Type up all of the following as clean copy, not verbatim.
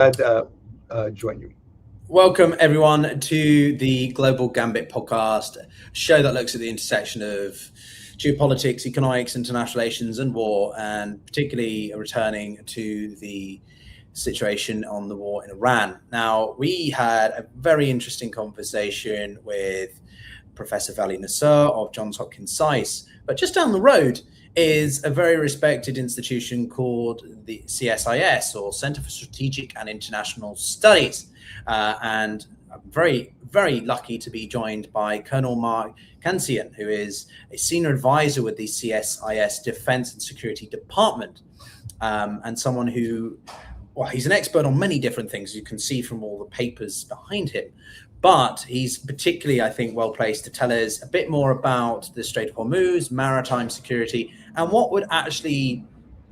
Join you. Welcome, everyone, to the Global Gambit podcast, a show that looks at the intersection of geopolitics, economics, international relations, and war, and particularly returning to the situation on the war in Iran. Now, we had a very interesting conversation with Professor Vali Nasser of Johns Hopkins SAIS, but just down the road is a very respected institution called the CSIS, or Center for Strategic and International Studies. And I'm very, very lucky to be joined by Colonel Mark Kansian, who is a senior advisor with the CSIS Defense and Security Department, and someone who, well, he's an expert on many different things, you can see from all the papers behind him. But he's particularly, I think, well placed to tell us a bit more about the Strait of Hormuz, maritime security, and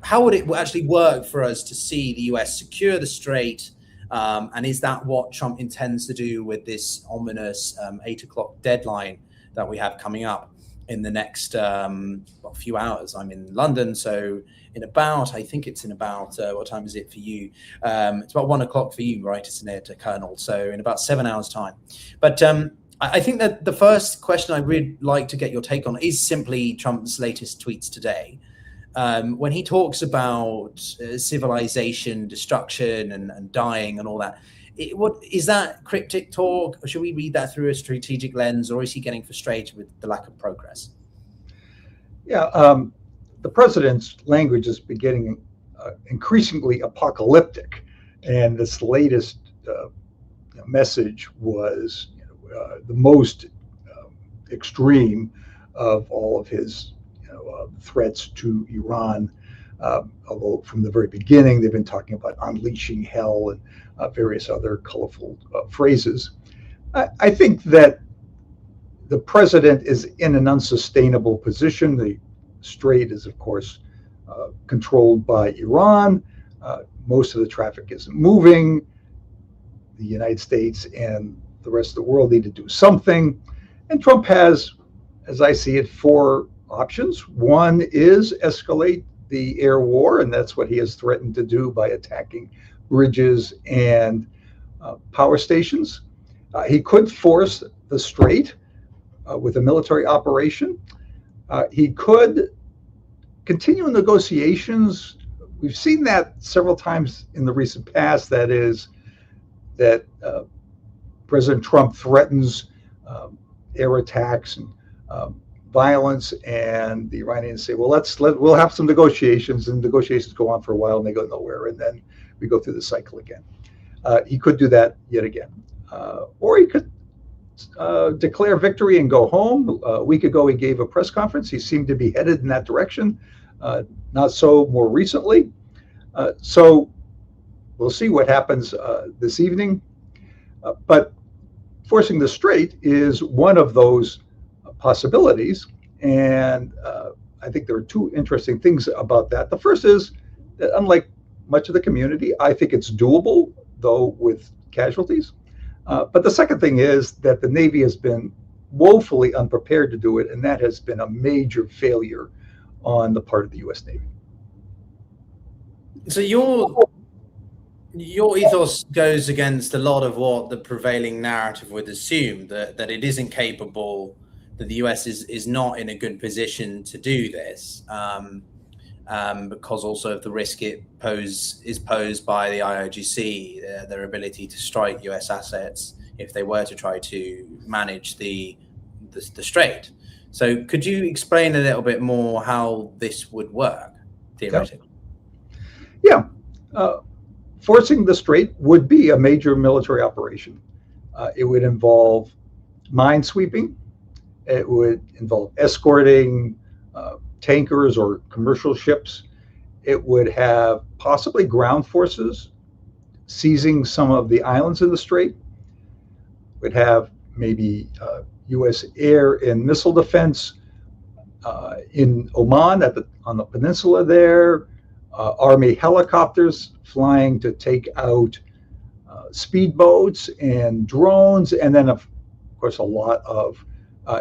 how would it actually work for us to see the US secure the Strait, and is that what Trump intends to do with this ominous 8 o'clock deadline that we have coming up in the next few hours? I'm in London, so I think it's in about, what time is it for you? It's about 1 o'clock for you, right? It's near to Colonel, so in about 7 hours time. But I think that the first question I would like to get your take on is simply Trump's latest tweets today. When he talks about civilization, destruction and dying and all that, what is that cryptic talk? Or should we read that through a strategic lens, or is he getting frustrated with the lack of progress? Yeah, the president's language is beginning increasingly apocalyptic, and this latest message was the most extreme of all of his threats to Iran. Although from the very beginning they've been talking about unleashing hell and various other colorful phrases. I think that the president is in an unsustainable position. The Strait is, of course, controlled by Iran. Most of the traffic isn't moving. The United States and the rest of the world need to do something. And Trump has, as I see it, four options. One is escalate the air war, and that's what he has threatened to do by attacking bridges and power stations. He could force the Strait with a military operation. He could continue negotiations. We've seen that several times in the recent past. That is, that President Trump threatens air attacks and violence, and the Iranians say, "Well, we'll have some negotiations," and negotiations go on for a while and they go nowhere, and then we go through the cycle again. He could do that yet again, or he could declare victory and go home. A week ago, he gave a press conference. He seemed to be headed in that direction. Not so more recently. So we'll see what happens this evening. But forcing the Strait is one of those possibilities. And I think there are two interesting things about that. The first is that, unlike much of the community, I think it's doable, though with casualties. But the second thing is that the Navy has been woefully unprepared to do it, and that has been a major failure on the part of the U.S. Navy. So your ethos goes against a lot of what the prevailing narrative would assume, that it isn't capable, that the US is not in a good position to do this, because also of the risk is posed by the IRGC, their ability to strike US assets if they were to try to manage the Strait. So could you explain a little bit more how this would work theoretically? Yeah. Forcing the Strait would be a major military operation. It would involve minesweeping. It would involve escorting tankers or commercial ships. It would have possibly ground forces seizing some of the islands in the Strait. It would have maybe U.S. air and missile defense in Oman on the peninsula there. Army helicopters flying to take out speedboats and drones, and then of course a lot of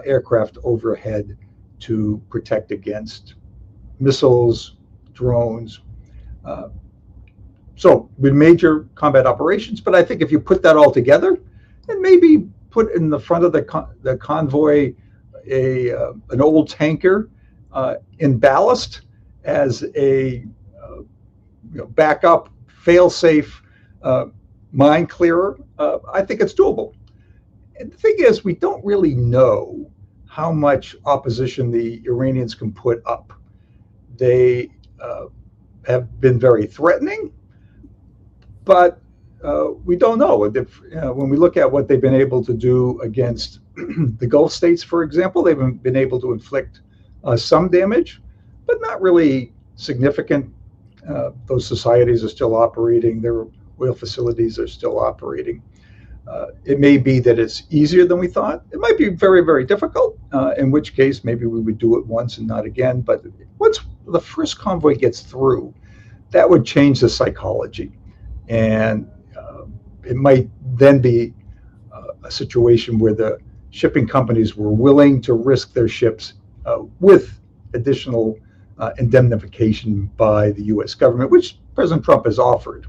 aircraft overhead to protect against missiles, drones. So with major combat operations, but I think if you put that all together, and maybe put in the front of the convoy an old tanker in ballast as a backup, fail-safe mine clearer, I think it's doable. And the thing is, we don't really know how much opposition the Iranians can put up. They have been very threatening, but we don't know. When we look at what they've been able to do against the Gulf states, for example, they've been able to inflict some damage, but not really significant. Those societies are still operating. Their oil facilities are still operating. It may be that it's easier than we thought. It might be very, very difficult, in which case maybe we would do it once and not again. But once the first convoy gets through, that would change the psychology. And it might then be a situation where the shipping companies were willing to risk their ships with additional indemnification by the U.S. government, which President Trump has offered,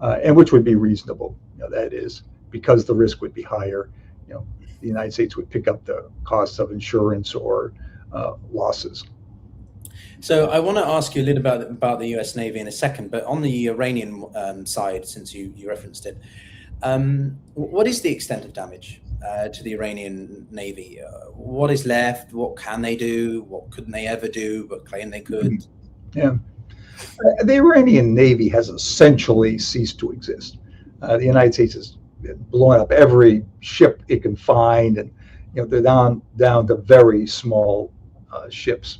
and which would be reasonable. That is, because the risk would be higher. The United States would pick up the costs of insurance or losses. So I want to ask you a little about the U.S. Navy in a second, but on the Iranian side, since you referenced it, what is the extent of damage to the Iranian Navy? What is left? What can they do? What couldn't they ever do but claim they could? Yeah. The Iranian Navy has essentially ceased to exist. The United States has blown up every ship it can find, and they're down to very small ships.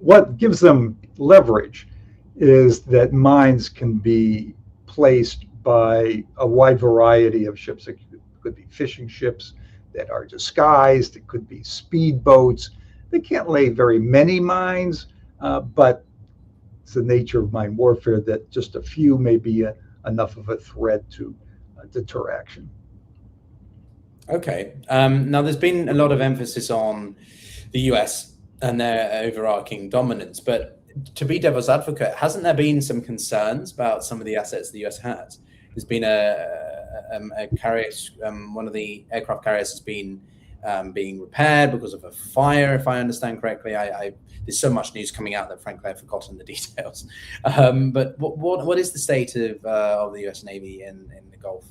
What gives them leverage is that mines can be placed by a wide variety of ships. It could be fishing ships that are disguised. It could be speedboats. They can't lay very many mines, but it's the nature of mine warfare that just a few may be enough of a threat to deter action. Okay. Now, there's been a lot of emphasis on the US and their overarching dominance, but to be devil's advocate, hasn't there been some concerns about some of the assets the US has? There's been a carrier, one of the aircraft carriers has been being repaired because of a fire, if I understand correctly. There's so much news coming out that, frankly, I've forgotten the details. But what is the state of the US Navy in the Gulf,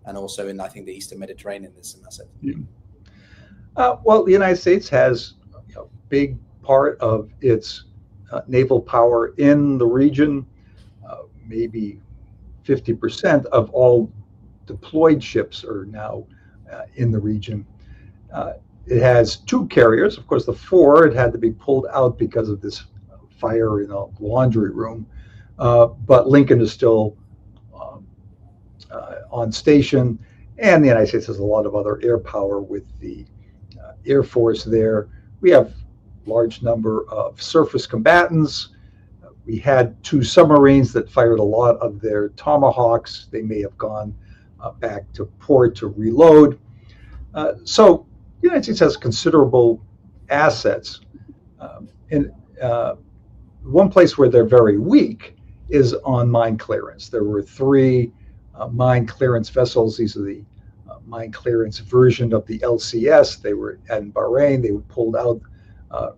and also in, I think, the Eastern Mediterranean? There's some assets. Well, the United States has a big part of its naval power in the region. Maybe 50% of all deployed ships are now in the region. It has two carriers. Of course, the Ford had to be pulled out because of this fire in a laundry room, but Lincoln is still on station, and the United States has a lot of other air power with the Air Force there. We have a large number of surface combatants. We had two submarines that fired a lot of their Tomahawks. They may have gone back to port to reload. So the United States has considerable assets. And one place where they're very weak is on mine clearance. There were three mine clearance vessels. These are the mine clearance version of the LCS. They were in Bahrain. They were pulled out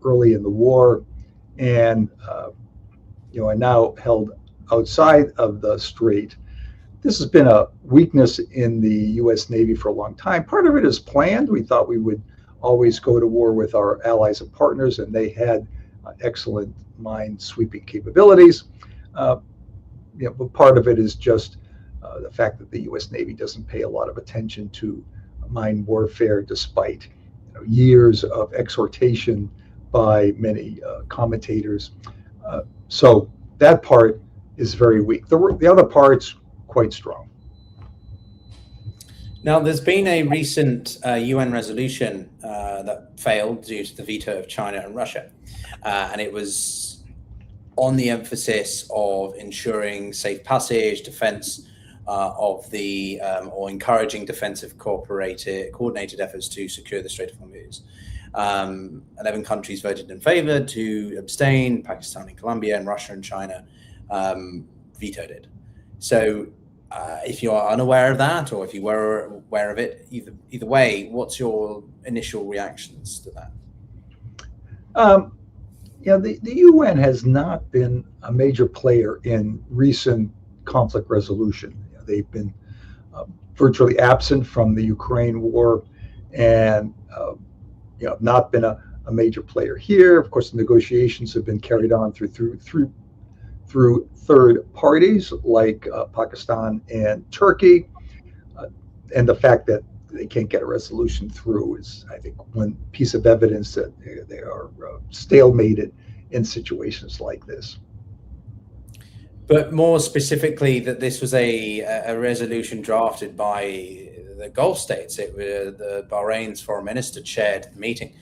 early in the war, and are now held outside of the strait. This has been a weakness in the U.S. Navy for a long time. Part of it is planned. We thought we would always go to war with our allies and partners, and they had excellent mine sweeping capabilities. But part of it is just the fact that the U.S. Navy doesn't pay a lot of attention to mine warfare, despite years of exhortation by many commentators. So that part is very weak. The other part's quite strong. Now, there's been a recent UN resolution that failed due to the veto of China and Russia, and it was on the emphasis of ensuring safe passage, defense of the or encouraging defensive coordinated efforts to secure the Strait of Hormuz. 11 countries voted in favor, 2 abstained: Pakistan and Colombia, and Russia and China vetoed it. So if you are unaware of that, or if you were aware of it, either way, what's your initial reactions to that? The UN has not been a major player in recent conflict resolution. They've been virtually absent from the Ukraine war, and not been a major player here. Of course, the negotiations have been carried on through third parties like Pakistan and Turkey, and the fact that they can't get a resolution through is, I think, one piece of evidence that they are stalemated in situations like this. But more specifically, that this was a resolution drafted by the Gulf states. It was the Bahrain's foreign minister chaired the meeting.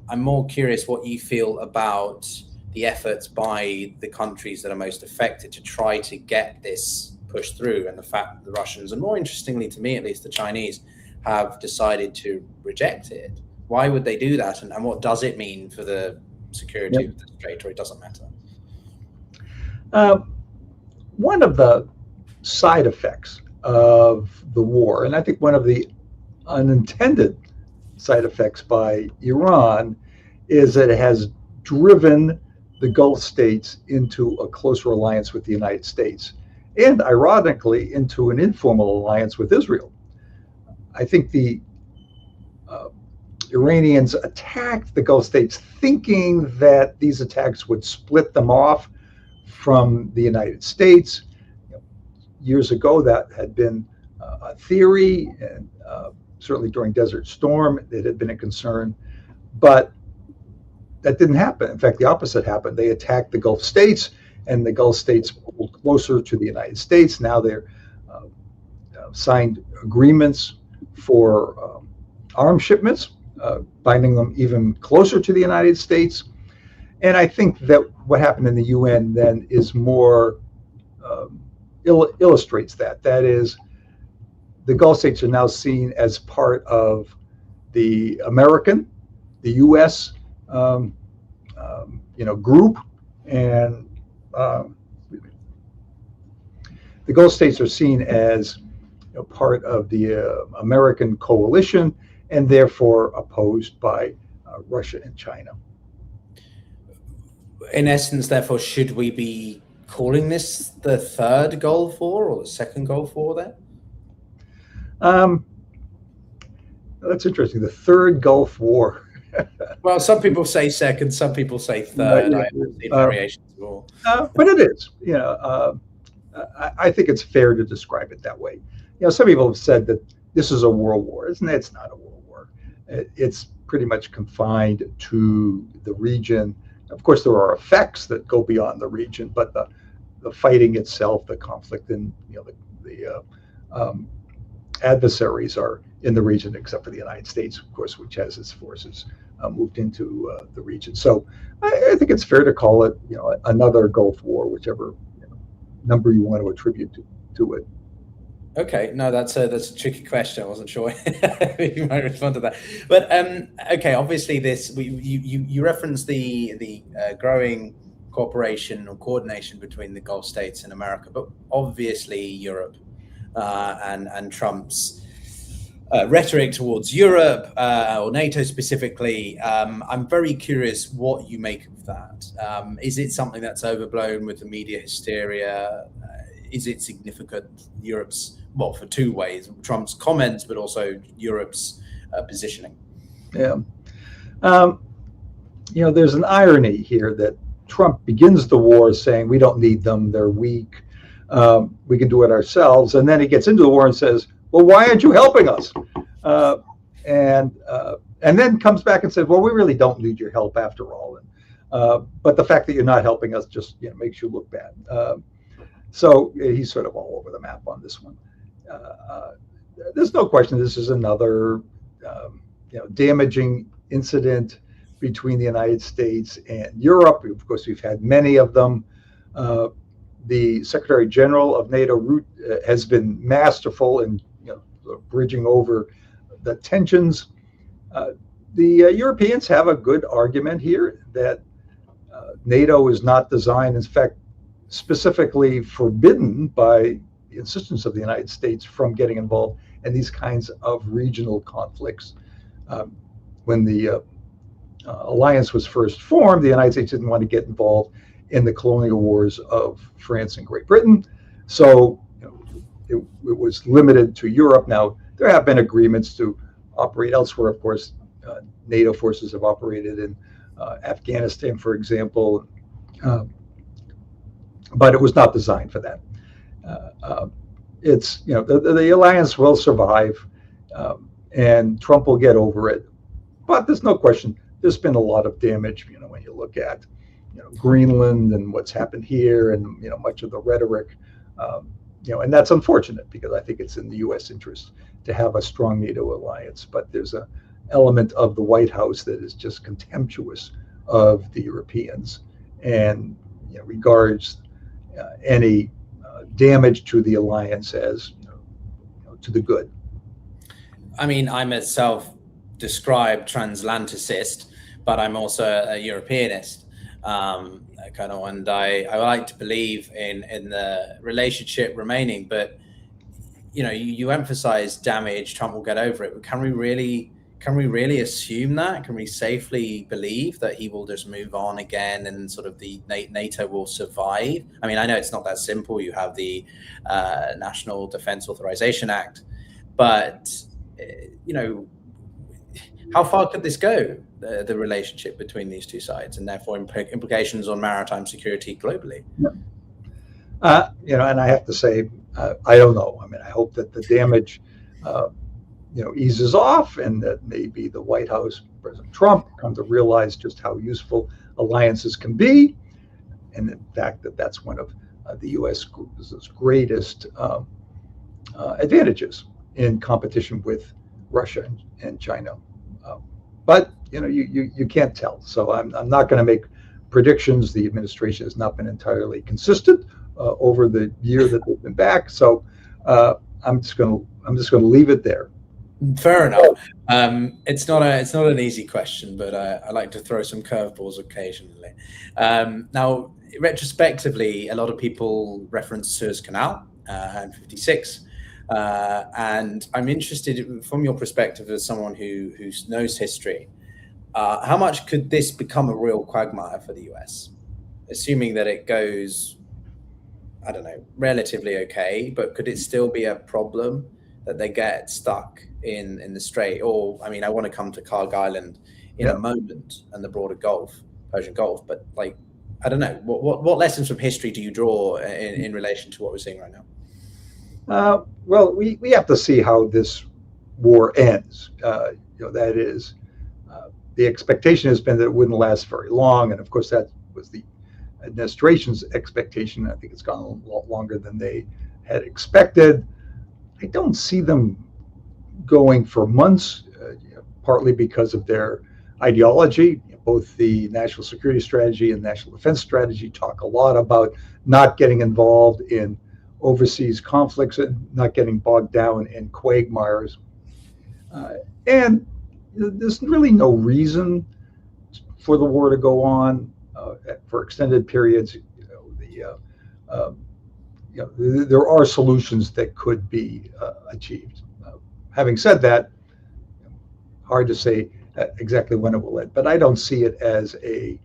I'm more curious what you feel about the efforts by the countries that are most affected to try to get this pushed through, and the fact that the Russians, and more interestingly to me at least, the Chinese, have decided to reject it. Why would they do that, and what does it mean for the security of the strait, or it doesn't matter? One of the side effects of the war, and I think one of the unintended side effects by Iran, is that it has driven the Gulf states into a closer alliance with the United States, and ironically into an informal alliance with Israel. I think the Iranians attacked the Gulf states thinking that these attacks would split them off from the United States. Years ago, that had been a theory, and certainly during Desert Storm, it had been a concern, but that didn't happen. In fact, the opposite happened. They attacked the Gulf states, and the Gulf states pulled closer to the United States. Now they're signed agreements for arms shipments, binding them even closer to the United States. And I think that what happened in the UN then is more illustrates that. That is, the Gulf states are now seen as part of the U.S. Group, and the Gulf states are seen as part of the American coalition, and therefore opposed by Russia and China. In essence, therefore, should we be calling this the third Gulf War or the second Gulf War then? That's interesting. The third Gulf War. Well, some people say second, some people say third. I haven't seen variations at all. But it is. I think it's fair to describe it that way. Some people have said that this is a world war. It's not a world war. It's pretty much confined to the region. Of course, there are effects that go beyond the region, but the fighting itself, the conflict, and the adversaries are in the region, except for the United States, of course, which has its forces moved into the region. So I think it's fair to call it, another Gulf War, whichever number you want to attribute to it. Okay, no, that's a tricky question. I wasn't sure you might respond to that. But okay, obviously you referenced the growing cooperation or coordination between the Gulf states and America, but obviously Europe and Trump's rhetoric towards Europe or NATO specifically. I'm very curious what you make of that. Is it something that's overblown with the media hysteria? Is it significant? Europe's, well, for two ways, Trump's comments, but also Europe's positioning. Yeah. There's an irony here that Trump begins the war saying, we don't need them, they're weak, we can do it ourselves. And then he gets into the war and says, well, why aren't you helping us? And then comes back and says, well, we really don't need your help after all. But the fact that you're not helping us just makes you look bad. So he's sort of all over the map on this one. There's no question this is another damaging incident between the United States and Europe. Of course, we've had many of them. The Secretary General of NATO has been masterful in bridging over the tensions. The Europeans have a good argument here that NATO is not designed. In fact, specifically forbidden by the insistence of the United States from getting involved in these kinds of regional conflicts. When the alliance was first formed, the United States didn't want to get involved in the colonial wars of France and Great Britain. So it was limited to Europe. Now, there have been agreements to operate elsewhere. Of course, NATO forces have operated in Afghanistan, for example, but it was not designed for that. It's, the alliance will survive, and Trump will get over it. But there's no question, there's been a lot of damage, when you look at, Greenland and what's happened here, and, much of the rhetoric, and that's unfortunate because I think it's in the U.S. interest to have a strong NATO alliance. But there's an element of the White House that is just contemptuous of the Europeans and regards any damage to the alliance as to the good. I mean, I'm a self-described transatlanticist, but I'm also a Europeanist, and I like to believe in the relationship remaining. But you emphasize damage, Trump will get over it. But can we really assume that? Can we safely believe that he will just move on again and sort of the NATO will survive? I mean, I know it's not that simple. You have the National Defense Authorization Act, but how far could this go, the relationship between these two sides, and therefore implications on maritime security globally? And I have to say, I don't know. I mean, I hope that the damage eases off, and that maybe the White House, President Trump, come to realize just how useful alliances can be, and in fact that's one of the U.S.'s greatest advantages in competition with Russia and China. But you can't tell. So I'm not going to make predictions. The administration has not been entirely consistent over the year that they've been back. So I'm just going to leave it there. Fair enough. It's not an easy question, but I like to throw some curveballs occasionally. Now, retrospectively, a lot of people reference Suez Canal and 56. And I'm interested, from your perspective as someone who knows history, how much could this become a real quagmire for the US? Assuming that it goes, I don't know, relatively okay, but could it still be a problem that they get stuck in the Strait? Or, I mean, I want to come to Carg Island in a moment and the broader Gulf, Persian Gulf, but I don't know, what lessons from history do you draw in relation to what we're seeing right now? Well, we have to see how this war ends. That is, the expectation has been that it wouldn't last very long, and of course that was the administration's expectation. I think it's gone a lot longer than they had expected. I don't see them going for months, partly because of their ideology. Both the national security strategy and national defense strategy talk a lot about not getting involved in overseas conflicts and not getting bogged down in quagmires. And there's really no reason for the war to go on for extended periods. There are solutions that could be achieved. Having said that, hard to say exactly when it will end, but I don't see it as a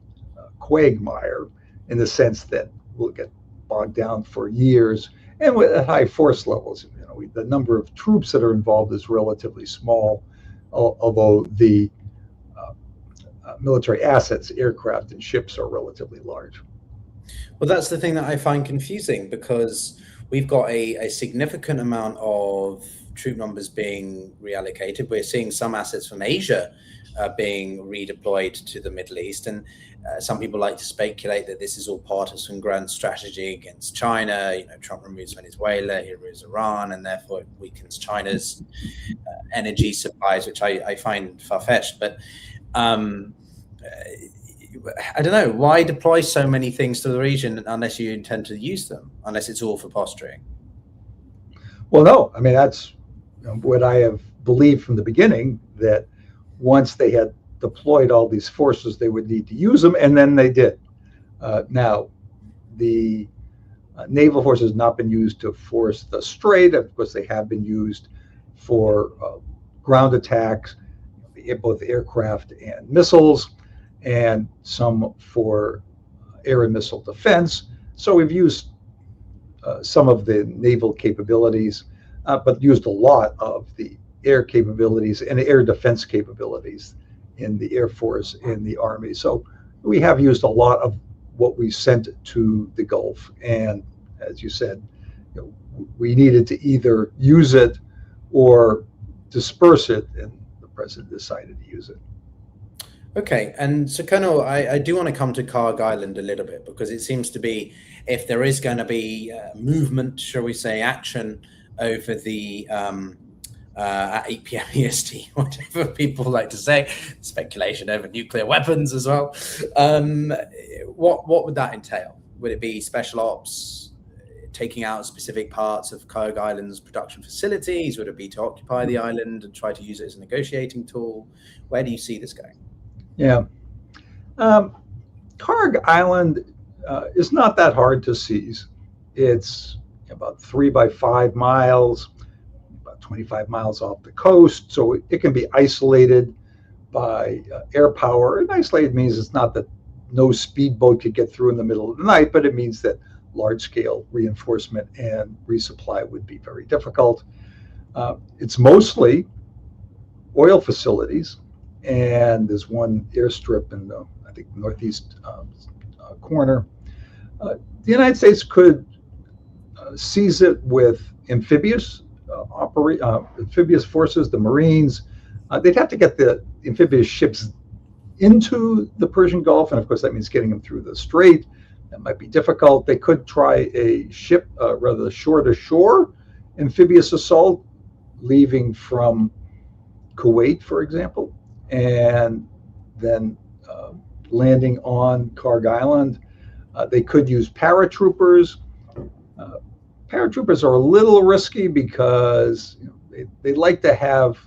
quagmire in the sense that we'll get bogged down for years. And with high force levels, the number of troops that are involved is relatively small, although the military assets, aircraft and ships, are relatively large. Well, that's the thing that I find confusing, because we've got a significant amount of troop numbers being reallocated. We're seeing some assets from Asia being redeployed to the Middle East. And some people like to speculate that this is all part of some grand strategy against China. Trump removes Venezuela, he removes Iran, and therefore it weakens China's energy supplies, which I find far-fetched. But I don't know, why deploy so many things to the region unless you intend to use them, unless it's all for posturing? Well, no, I mean, that's what I have believed from the beginning, that once they had deployed all these forces, they would need to use them, and then they did. Now, the Naval forces have not been used to force the strait. Of course, they have been used for ground attacks, both aircraft and missiles, and some for air and missile defense. So we've used some of the naval capabilities, but used a lot of the air capabilities and air defense capabilities in the Air Force and the Army. So we have used a lot of what we sent to the Gulf. And as you said, we needed to either use it or disperse it, and the president decided to use it. Okay, and so Colonel, I do want to come to Carg Island a little bit, because it seems to be, if there is going to be movement, shall we say, action over the at 8 p.m. EST, whatever people like to say, speculation over nuclear weapons as well. What would that entail? Would it be special ops, taking out specific parts of Carg Island's production facilities? Would it be to occupy the island and try to use it as a negotiating tool? Where do you see this going? Yeah. Carg Island is not that hard to seize. It's about 3 by 5 miles, about 25 miles off the coast. So it can be isolated by air power. And isolated means it's not that no speedboat could get through in the middle of the night, but it means that large-scale reinforcement and resupply would be very difficult. It's mostly oil facilities, and there's one airstrip in the, I think, northeast corner. The United States could seize it with amphibious forces, the Marines. They'd have to get the amphibious ships into the Persian Gulf, and of course that means getting them through the strait. That might be difficult. They could try a shore-to-shore amphibious assault, leaving from Kuwait, for example, and then landing on Carg Island. They could use paratroopers. Paratroopers are a little risky because they like to have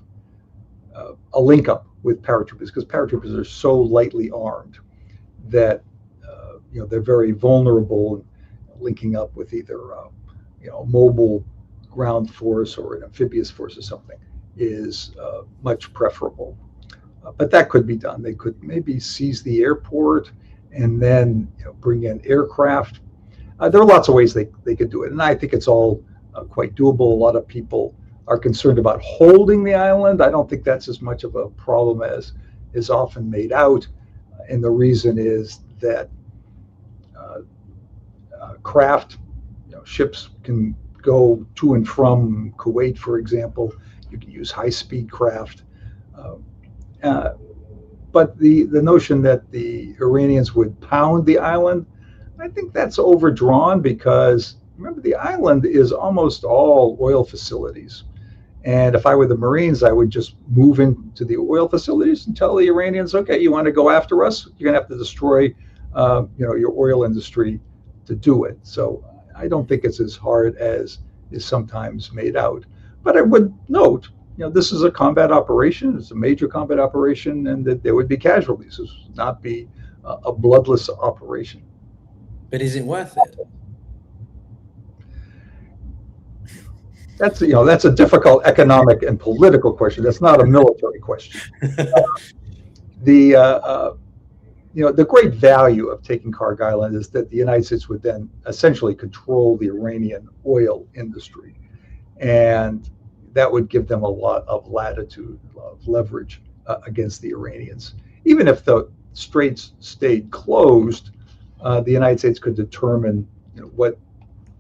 a link up with paratroopers, because paratroopers are so lightly armed that they're very vulnerable. Linking up with either a mobile ground force or an amphibious force or something is much preferable. But that could be done. They could maybe seize the airport and then bring in aircraft. There are lots of ways they could do it, and I think it's all quite doable. A lot of people are concerned about holding the island. I don't think that's as much of a problem as is often made out, and the reason is that craft, ships can go to and from Kuwait, for example. You can use high-speed craft. But the notion that the Iranians would pound the island, I think that's overdrawn, because remember, the island is almost all oil facilities. And if I were the Marines, I would just move into the oil facilities and tell the Iranians, okay, you want to go after us? You're going to have to destroy your oil industry to do it. So I don't think it's as hard as is sometimes made out. But I would note, this is a combat operation. It's a major combat operation, and that there would be casualties. This would not be a bloodless operation. But is it worth it? That's a difficult economic and political question. That's not a military question. The great value of taking Carg Island is that the United States would then essentially control the Iranian oil industry, and that would give them a lot of latitude, of leverage against the Iranians. Even if the straits stayed closed, the United States could determine what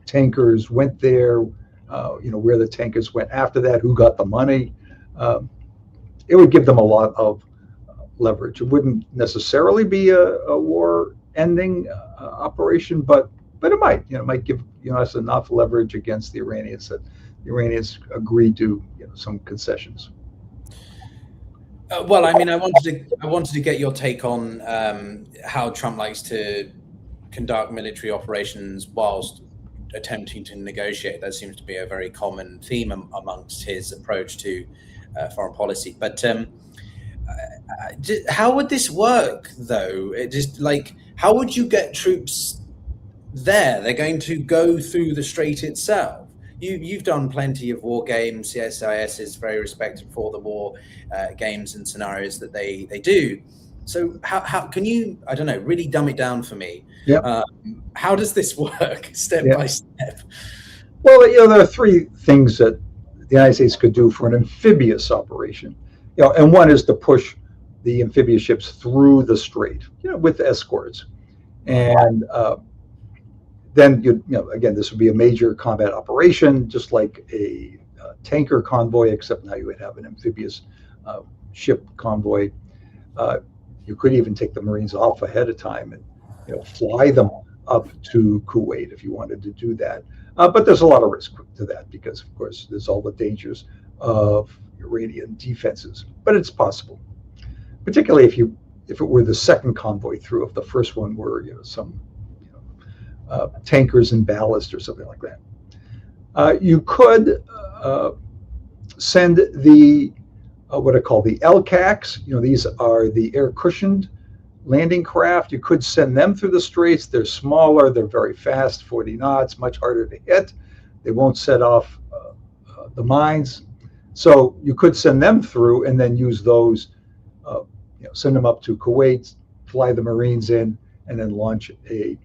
tankers went there, where the tankers went after that, who got the money. It would give them a lot of leverage. It wouldn't necessarily be a war-ending operation, but it might. It might give us enough leverage against the Iranians that the Iranians agree to some concessions. Well, I mean, I wanted to get your take on how Trump likes to conduct military operations whilst attempting to negotiate. That seems to be a very common theme amongst his approach to foreign policy. But how would this work, though? How would you get troops they're going to go through the strait itself. You've done plenty of war games. CSIS is very respected for the war games and scenarios that they do. So how can you, I don't know, really dumb it down for me? Yeah. How does this work step by step? Well, there are three things that the United States could do for an amphibious operation. And one is to push the amphibious ships through the strait, with escorts. And then again, this would be a major combat operation, just like a tanker convoy, except now you would have an amphibious ship convoy. You could even take the Marines off ahead of time and fly them up to Kuwait if you wanted to do that. But there's a lot of risk to that because, of course, there's all the dangers of Iranian defenses. But it's possible, particularly if it were the second convoy through. If the first one were some tankers and ballast or something like that. You could send the what are called the LCACs. These are the air-cushioned landing craft. You could send them through the straits. They're smaller. They're very fast, 40 knots, much harder to hit. They won't set off the mines. So you could send them through and then use those, send them up to Kuwait, fly the Marines in, and then launch a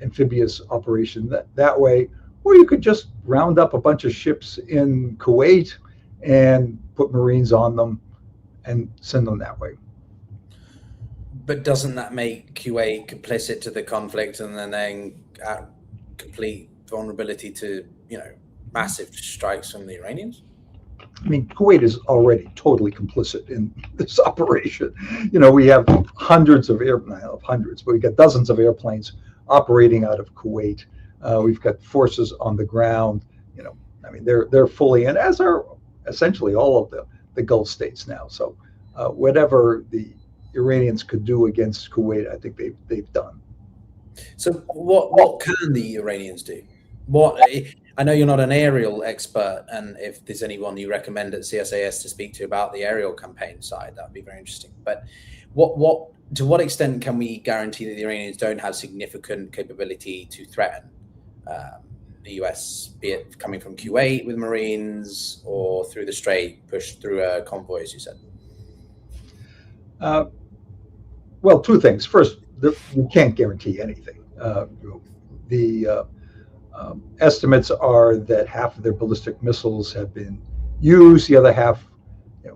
amphibious operation that way. Or you could just round up a bunch of ships in Kuwait and put Marines on them and send them that way. But doesn't that make Kuwait complicit to the conflict and then at complete vulnerability to, massive strikes from the Iranians? I mean, Kuwait is already totally complicit in this operation. We have hundreds of but we've got dozens of airplanes operating out of Kuwait. We've got forces on the ground. They're fully in, as are essentially all of the Gulf states now. So whatever the Iranians could do against Kuwait, I think they've done. So what can the Iranians do? I know you're not an aerial expert, and if there's anyone you recommend at CSIS to speak to about the aerial campaign side, that would be very interesting. But to what extent can we guarantee that the Iranians don't have significant capability to threaten the US, be it coming from Kuwait with Marines or through the strait, pushed through a convoy, as you said? Well, two things. First, you can't guarantee anything. The estimates are that half of their ballistic missiles have been used. The other half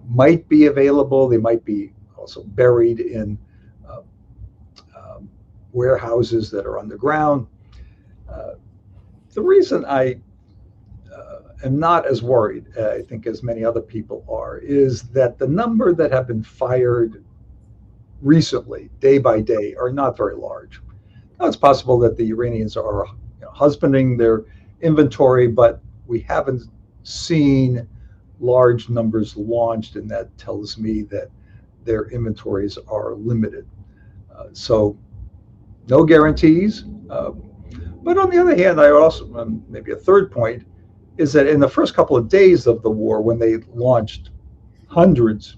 might be available. They might be also buried in warehouses that are underground. The reason I am not as worried, I think, as many other people are, is that the number that have been fired recently, day by day, are not very large. Now, it's possible that the Iranians are husbanding their inventory, but we haven't seen large numbers launched, and that tells me that their inventories are limited. So no guarantees. But on the other hand, I also, maybe a third point, is that in the first couple of days of the war, when they launched hundreds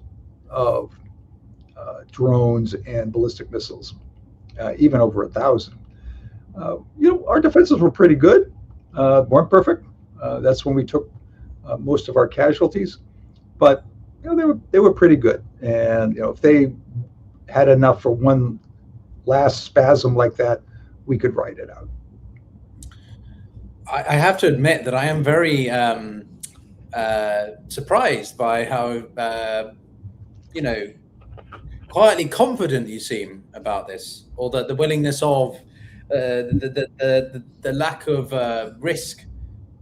of drones and ballistic missiles, even over 1,000, our defenses were pretty good, weren't perfect. That's when we took most of our casualties, but they were pretty good. And if they had enough for one last spasm like that, we could ride it out. I have to admit that I am very surprised by how quietly confident you seem about this, or that the willingness of the lack of risk.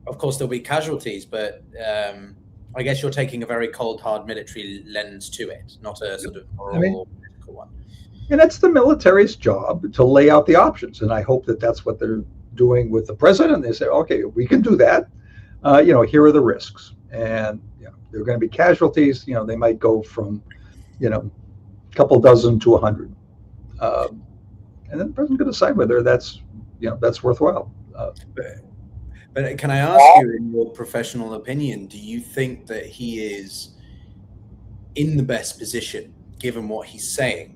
Of course, there'll be casualties, but I guess you're taking a very cold, hard military lens to it, not a sort of moral, political one. And that's the military's job, to lay out the options. And I hope that that's what they're doing with the president. They say, okay, we can do that. Here are the risks. And there are going to be casualties. They might go from, a couple dozen to 100. And then the president's going to decide whether that's worthwhile. But can I ask you, in your professional opinion, do you think that he is in the best position, given what he's saying,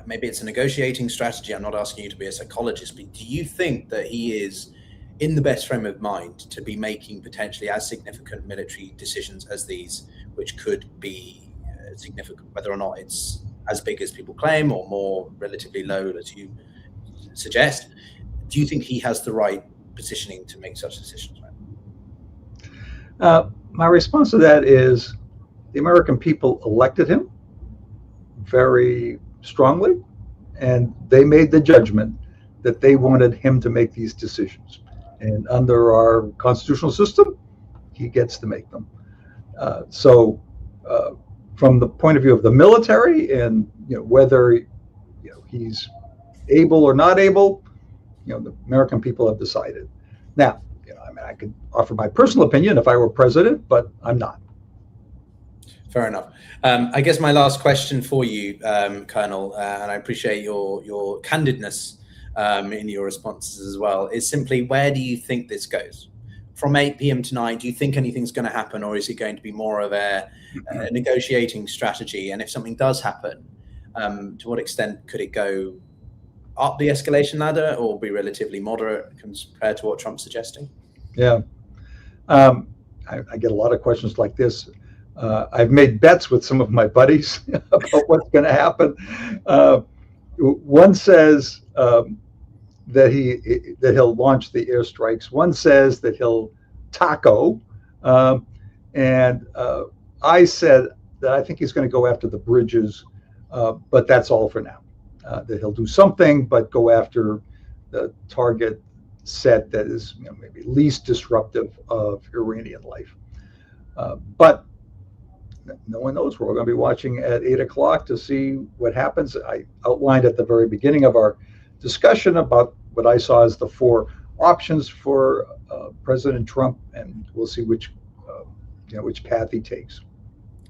maybe it's a negotiating strategy. I'm not asking you to be a psychologist, but do you think that he is in the best frame of mind to be making potentially as significant military decisions as these, which could be significant, whether or not it's as big as people claim or more relatively low, as you suggest? Do you think he has the right positioning to make such decisions? My response to that is the American people elected him very strongly, and they made the judgment that they wanted him to make these decisions. And under our constitutional system, he gets to make them. So, from the point of view of the military, and whether he's able or not able, the American people have decided. Now, I mean, I could offer my personal opinion if I were president, but I'm not. Fair enough. I guess my last question for you, Colonel, and I appreciate your candidness in your responses as well, is simply, where do you think this goes? From 8 p.m. tonight, do you think anything's going to happen, or is it going to be more of a negotiating strategy? And if something does happen, to what extent could it go up the escalation ladder or be relatively moderate compared to what Trump's suggesting? Yeah. I get a lot of questions like this. I've made bets with some of my buddies about what's going to happen. One says that he'll launch the airstrikes. One says that he'll taco, and I said that I think he's going to go after the bridges, but that's all for now. That he'll do something, but go after the target set that is maybe least disruptive of Iranian life. But no one knows. We're going to be watching at 8 o'clock to see what happens. I outlined at the very beginning of our discussion about what I saw as the 4 options for President Trump, and we'll see which path he takes.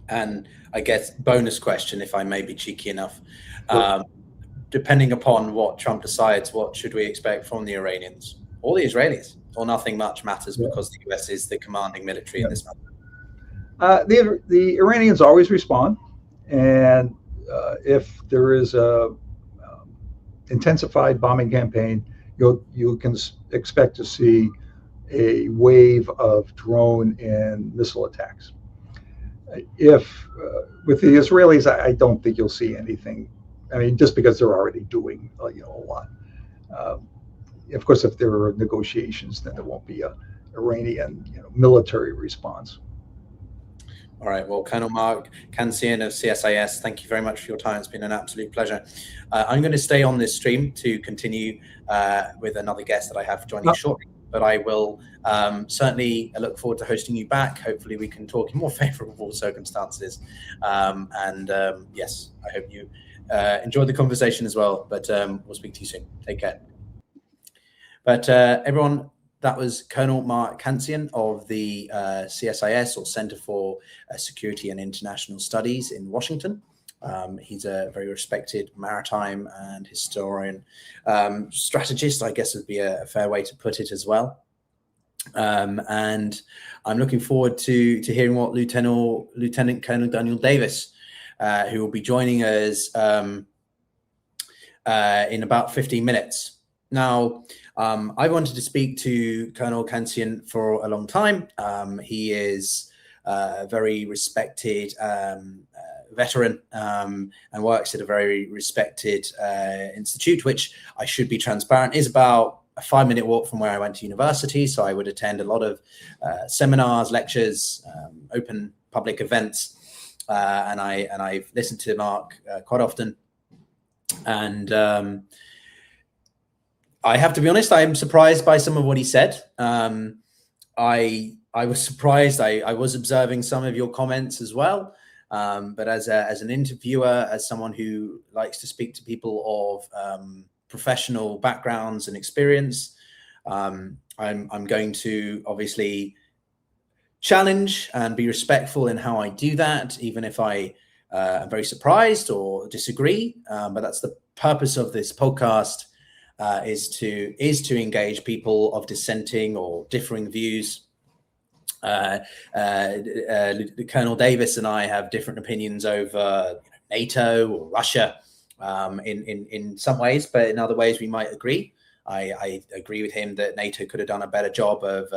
And I guess bonus question, if I may be cheeky enough, Sure. Depending upon what Trump decides, what should we expect from the Iranians or the Israelis, or nothing much matters because the US is the commanding military in this matter? The Iranians always respond, and if there is a intensified bombing campaign, you can expect to see a wave of drone and missile attacks. If with the Israelis, I don't think you'll see anything. I mean, just because they're already doing a lot. Of course, if there are negotiations, then there won't be a Iranian military response. All right. Well, Colonel Mark Kansian of CSIS, thank you very much for your time. It's been an absolute pleasure. I'm going to stay on this stream to continue with another guest that I have joining shortly. But I will certainly look forward to hosting you back. Hopefully we can talk in more favorable circumstances. Yes, I hope you enjoyed the conversation as well. But we'll speak to you soon. Take care. But everyone, that was Colonel Mark Kansian of the CSIS, or Center for Security and International Studies in Washington. He's a very respected maritime and historian, strategist, I guess would be a fair way to put it as well. And I'm looking forward to hearing what Lieutenant Colonel Daniel Davis, who will be joining us in about 15 minutes. Now, I wanted to speak to Colonel Kansian for a long time. He is a very respected veteran and works at a very respected institute, which, I should be transparent, is about a 5-minute walk from where I went to university. So I would attend a lot of seminars, lectures, open public events, and I've listened to Mark quite often. And I have to be honest, I'm surprised by some of what he said. I was surprised. I was observing some of your comments as well. But as an interviewer, as someone who likes to speak to people of professional backgrounds and experience, I'm going to obviously challenge and be respectful in how I do that, even if I am very surprised or disagree. But that's the purpose of this podcast. Is to engage people of dissenting or differing views. Colonel Davis and I have different opinions over NATO or Russia in some ways, but in other ways we might agree. I agree with him that NATO could have done a better job of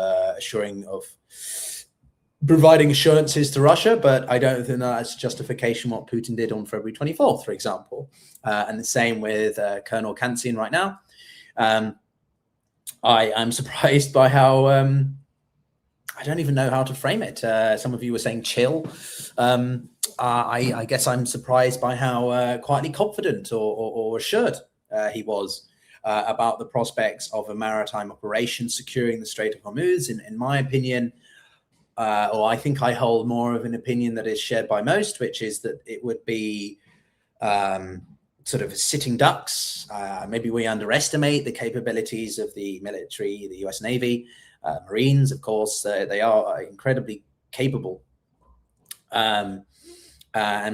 providing assurances to Russia, but I don't think that's justification what Putin did on February 24th, for example. And the same with Colonel Kantsian right now. I'm surprised by how, I don't even know how to frame it. Some of you were saying chill. I guess I'm surprised by how quietly confident or assured he was about the prospects of a maritime operation securing the Strait of Hormuz. In my opinion, or I think I hold more of an opinion that is shared by most, which is that it would be sort of sitting ducks. Maybe we underestimate the capabilities of the military, the US Navy, Marines, of course. They are incredibly capable. And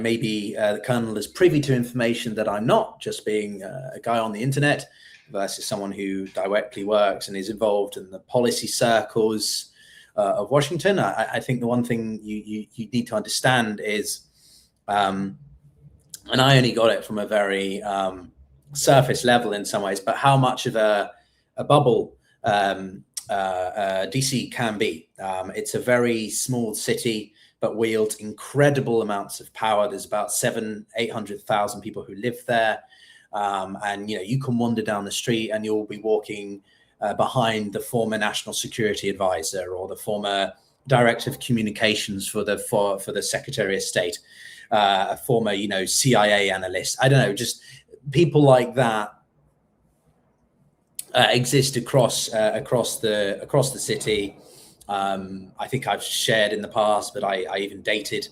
maybe the colonel is privy to information that I'm not, just being a guy on the internet versus someone who directly works and is involved in the policy circles of Washington. I think the one thing you need to understand is, and I only got it from a very surface level in some ways, but how much of a bubble DC can be. It's a very small city, but wields incredible amounts of power. There's about 800,000 people who live there. And you can wander down the street and you'll be walking behind the former national security advisor or the former director of communications for the Secretary of State, a former CIA analyst. I don't know, just people like that exist across the city. I think I've shared in the past, but I even dated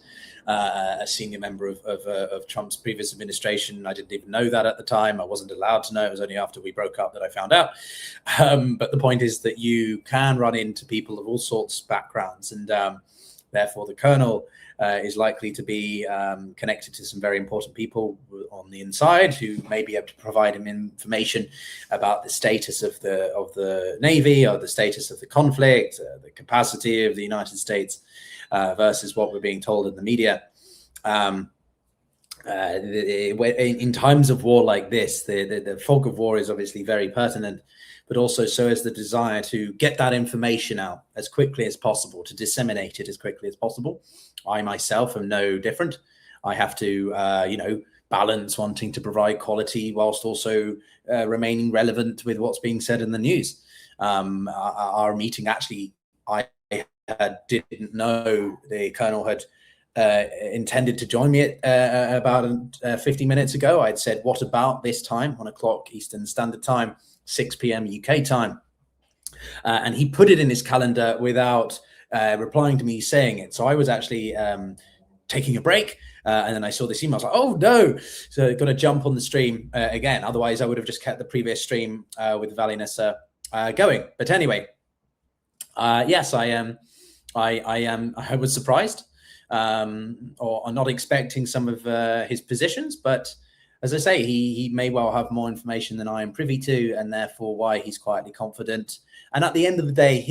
a senior member of Trump's previous administration. I didn't even know that at the time. I wasn't allowed to know. It was only after we broke up that I found out. But the point is that you can run into people of all sorts of backgrounds, and therefore the colonel is likely to be connected to some very important people on the inside who may be able to provide him information about the status of the Navy, or the status of the conflict, the capacity of the United States versus what we're being told in the media. In times of war like this, the fog of war is obviously very pertinent, but also so is the desire to get that information out as quickly as possible, to disseminate it as quickly as possible. I myself am no different. I have to, balance wanting to provide quality whilst also remaining relevant with what's being said in the news. Our meeting, actually, I didn't know the colonel had intended to join me at about 50 minutes ago. I'd said, what about this time, 1 o'clock Eastern Standard Time, 6 p.m. UK time? And he put it in his calendar without replying to me saying it. So I was actually taking a break, and then I saw this email. I was like, oh no! So got to jump on the stream again. Otherwise, I would have just kept the previous stream with Vali Nessa going. But anyway, yes, I was surprised, or not expecting some of his positions, but as I say, he may well have more information than I am privy to, and therefore why he's quietly confident. And at the end of the day,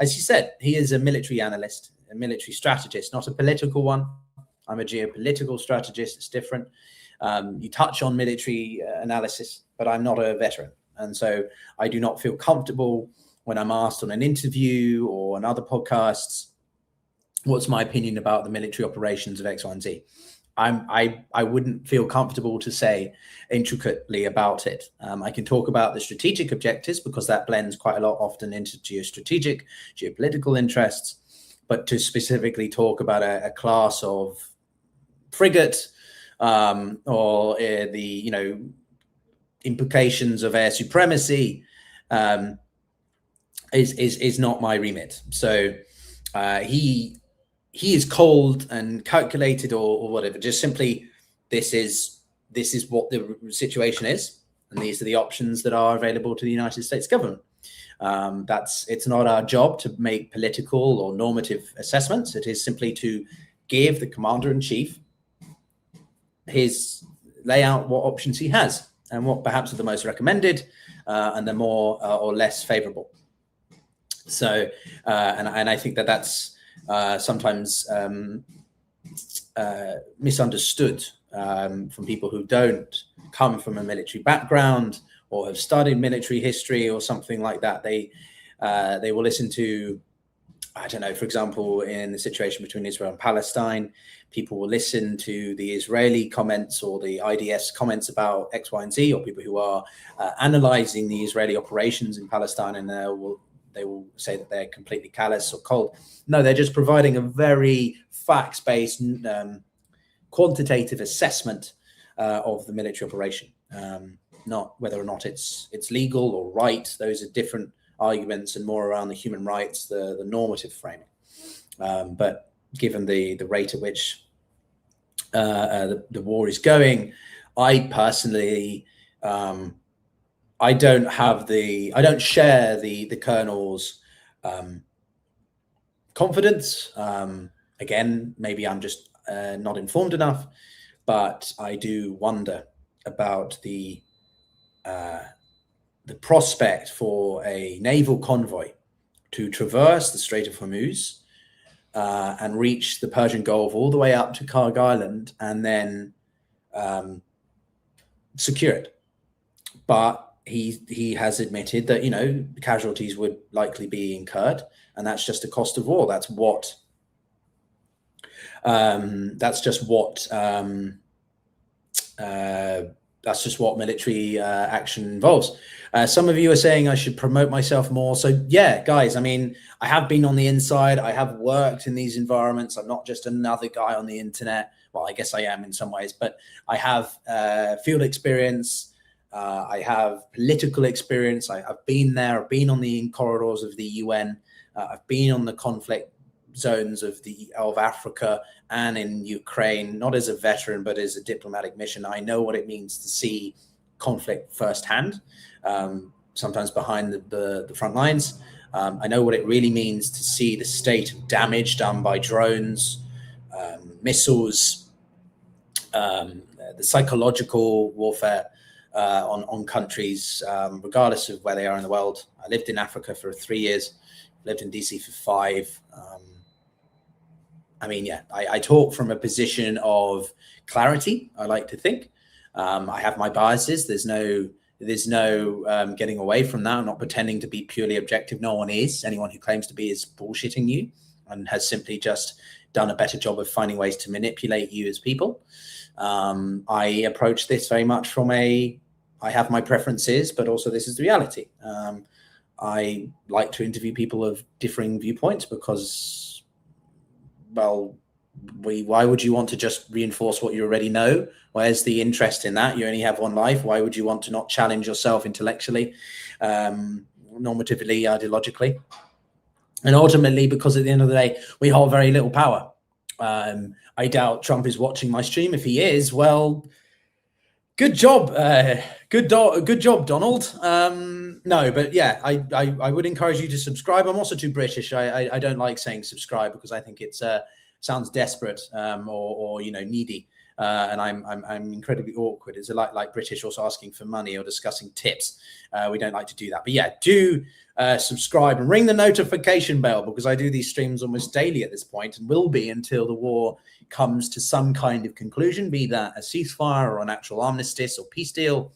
as you said, he is a military analyst, a military strategist, not a political one. I'm a geopolitical strategist. It's different. You touch on military analysis, but I'm not a veteran. And so I do not feel comfortable when I'm asked on an interview or on other podcasts, what's my opinion about the military operations of X, Y, and Z? I wouldn't feel comfortable to say intricately about it. I can talk about the strategic objectives because that blends quite a lot often into geopolitical interests, but to specifically talk about a class of frigate or the implications of air supremacy is not my remit. So he is cold and calculated or whatever. Just simply, this is what the situation is, and these are the options that are available to the United States government. It's not our job to make political or normative assessments. It is simply to give the commander-in-chief lay out what options he has and what perhaps are the most recommended and the more or less favorable. So, and I think that's sometimes misunderstood from people who don't come from a military background or have studied military history or something like that. They will listen to, I don't know, for example, in the situation between Israel and Palestine, people will listen to the Israeli comments or the IDF's comments about X, Y, and Z, or people who are analyzing the Israeli operations in Palestine, and they will say that they're completely callous or cold. No, they're just providing a very facts-based, quantitative assessment of the military operation, not whether or not it's legal or right. Those are different arguments and more around the human rights, the normative framing. But given the rate at which the war is going, I personally, I don't share the colonel's confidence. Again, maybe I'm just not informed enough, but I do wonder about the prospect for a naval convoy to traverse the Strait of Hormuz and reach the Persian Gulf all the way up to Karg Island and then secure it. But he has admitted that, you know, casualties would likely be incurred, and that's just the cost of war. That's just what military action involves. Some of you are saying I should promote myself more. So yeah, guys, I mean, I have been on the inside. I have worked in these environments. I'm not just another guy on the internet. Well, I guess I am in some ways, but I have field experience. I have political experience. I've been there. I've been on the corridors of the UN. I've been on the conflict zones of Africa and in Ukraine, not as a veteran, but as a diplomatic mission. I know what it means to see conflict firsthand, sometimes behind the front lines. I know what it really means to see the state of damage done by drones, missiles, the psychological warfare on countries, regardless of where they are in the world. I lived in Africa for 3 years, lived in DC for 5. I mean, yeah, I talk from a position of clarity, I like to think. I have my biases. There's no getting away from that. I'm not pretending to be purely objective. No one is. Anyone who claims to be is bullshitting you and has simply just done a better job of finding ways to manipulate you as people. I approach this very much from I have my preferences, but also this is the reality. I like to interview people of differing viewpoints because, well, why would you want to just reinforce what you already know? Where's the interest in that? You only have one life. Why would you want to not challenge yourself intellectually, normatively, ideologically? And ultimately, because at the end of the day, we hold very little power. I doubt Trump is watching my stream. If he is, well, good job. Good job, Donald. No, but yeah, I would encourage you to subscribe. I'm also too British. I don't like saying subscribe because I think it's sounds desperate or you know, needy. And I'm incredibly awkward. It's like British also asking for money or discussing tips. We don't like to do that. But yeah, do subscribe and ring the notification bell because I do these streams almost daily at this point and will be until the war comes to some kind of conclusion, be that a ceasefire or an actual armistice or peace deal.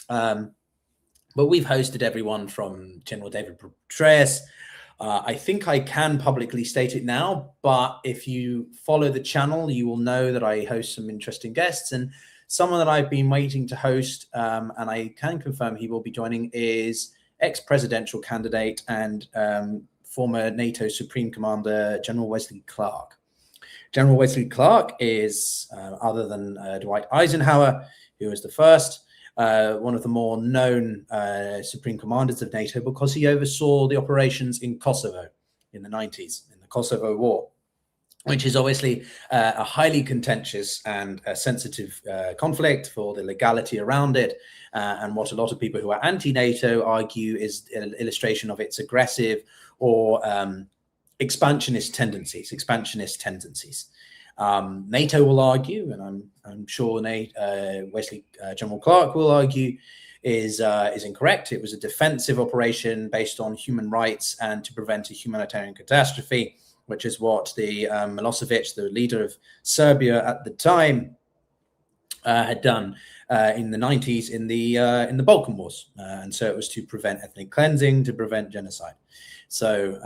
But we've hosted everyone from General David Petraeus. I think I can publicly state it now, but if you follow the channel, you will know that I host some interesting guests, and someone that I've been waiting to host, and I can confirm he will be joining, is ex-presidential candidate and former NATO Supreme Commander General Wesley Clark. General Wesley Clark is, other than Dwight Eisenhower, who was the first, one of the more known Supreme Commanders of NATO because he oversaw the operations in Kosovo in the 90s, in the Kosovo War, which is obviously a highly contentious and sensitive conflict for the legality around it, and what a lot of people who are anti-NATO argue is an illustration of its aggressive or expansionist tendencies. NATO will argue, and I'm sure Wesley General Clark will argue, is incorrect. It was a defensive operation based on human rights and to prevent a humanitarian catastrophe, which is what the Milosevic, the leader of Serbia at the time, had done in the 90s in the Balkan Wars, and so it was to prevent ethnic cleansing, to prevent genocide. So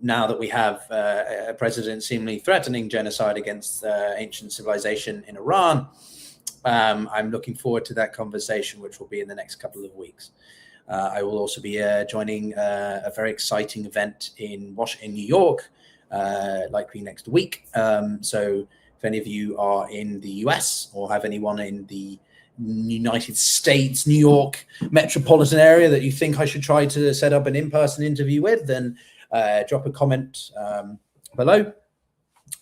now that we have a president seemingly threatening genocide against ancient civilization in Iran, I'm looking forward to that conversation, which will be in the next couple of weeks. I will also be joining a very exciting event in New York, likely next week. So if any of you are in the US or have anyone in the United States, New York metropolitan area that you think I should try to set up an in-person interview with, then drop a comment below,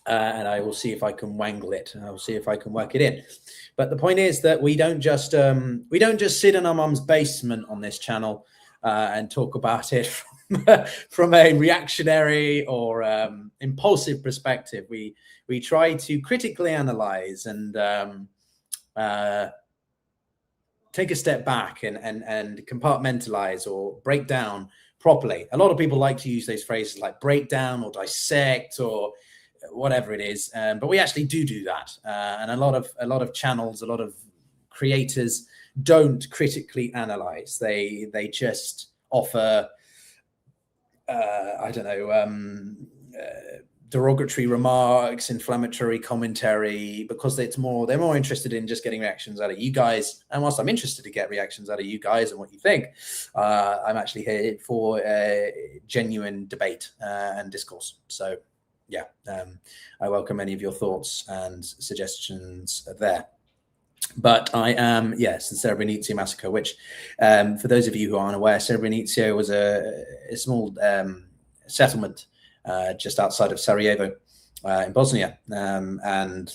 and I will see if I can wangle it. I will see if I can work it in. But the point is that we don't just sit in our mum's basement on this channel and talk about it from a reactionary or impulsive perspective. We try to critically analyze and take a step back and compartmentalize or break down properly. A lot of people like to use those phrases like break down or dissect or whatever it is, but we actually do that. And a lot of channels, a lot of creators don't critically analyze. They just offer derogatory remarks, inflammatory commentary, because they're more interested in just getting reactions out of you guys. And whilst I'm interested to get reactions out of you guys and what you think, I'm actually here for genuine debate and discourse. So yeah, I welcome any of your thoughts and suggestions there. But I am, the Srebrenica massacre, which for those of you who aren't aware, Srebrenica was a small settlement just outside of Sarajevo in Bosnia, and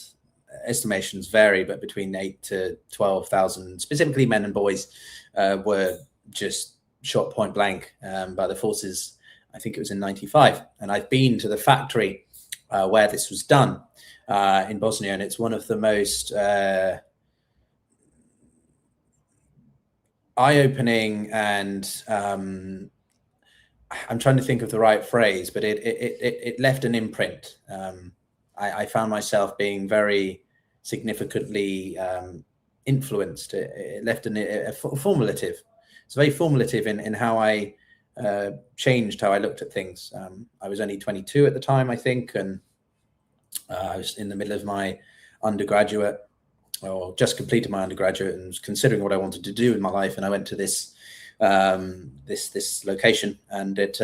estimations vary, but between 8,000 to 12,000, specifically men and boys, were just shot point blank by the forces. I think it was in '95, and I've been to the factory where this was done in Bosnia, and it's one of the most eye-opening and I'm trying to think of the right phrase, but it left an imprint. I found myself being very significantly influenced. It left a formative. It's very formative in how I changed how I looked at things. I was only 22 at the time, I think, and I was in the middle of my undergraduate, or just completed my undergraduate, and was considering what I wanted to do in my life. And I went to this this location, and it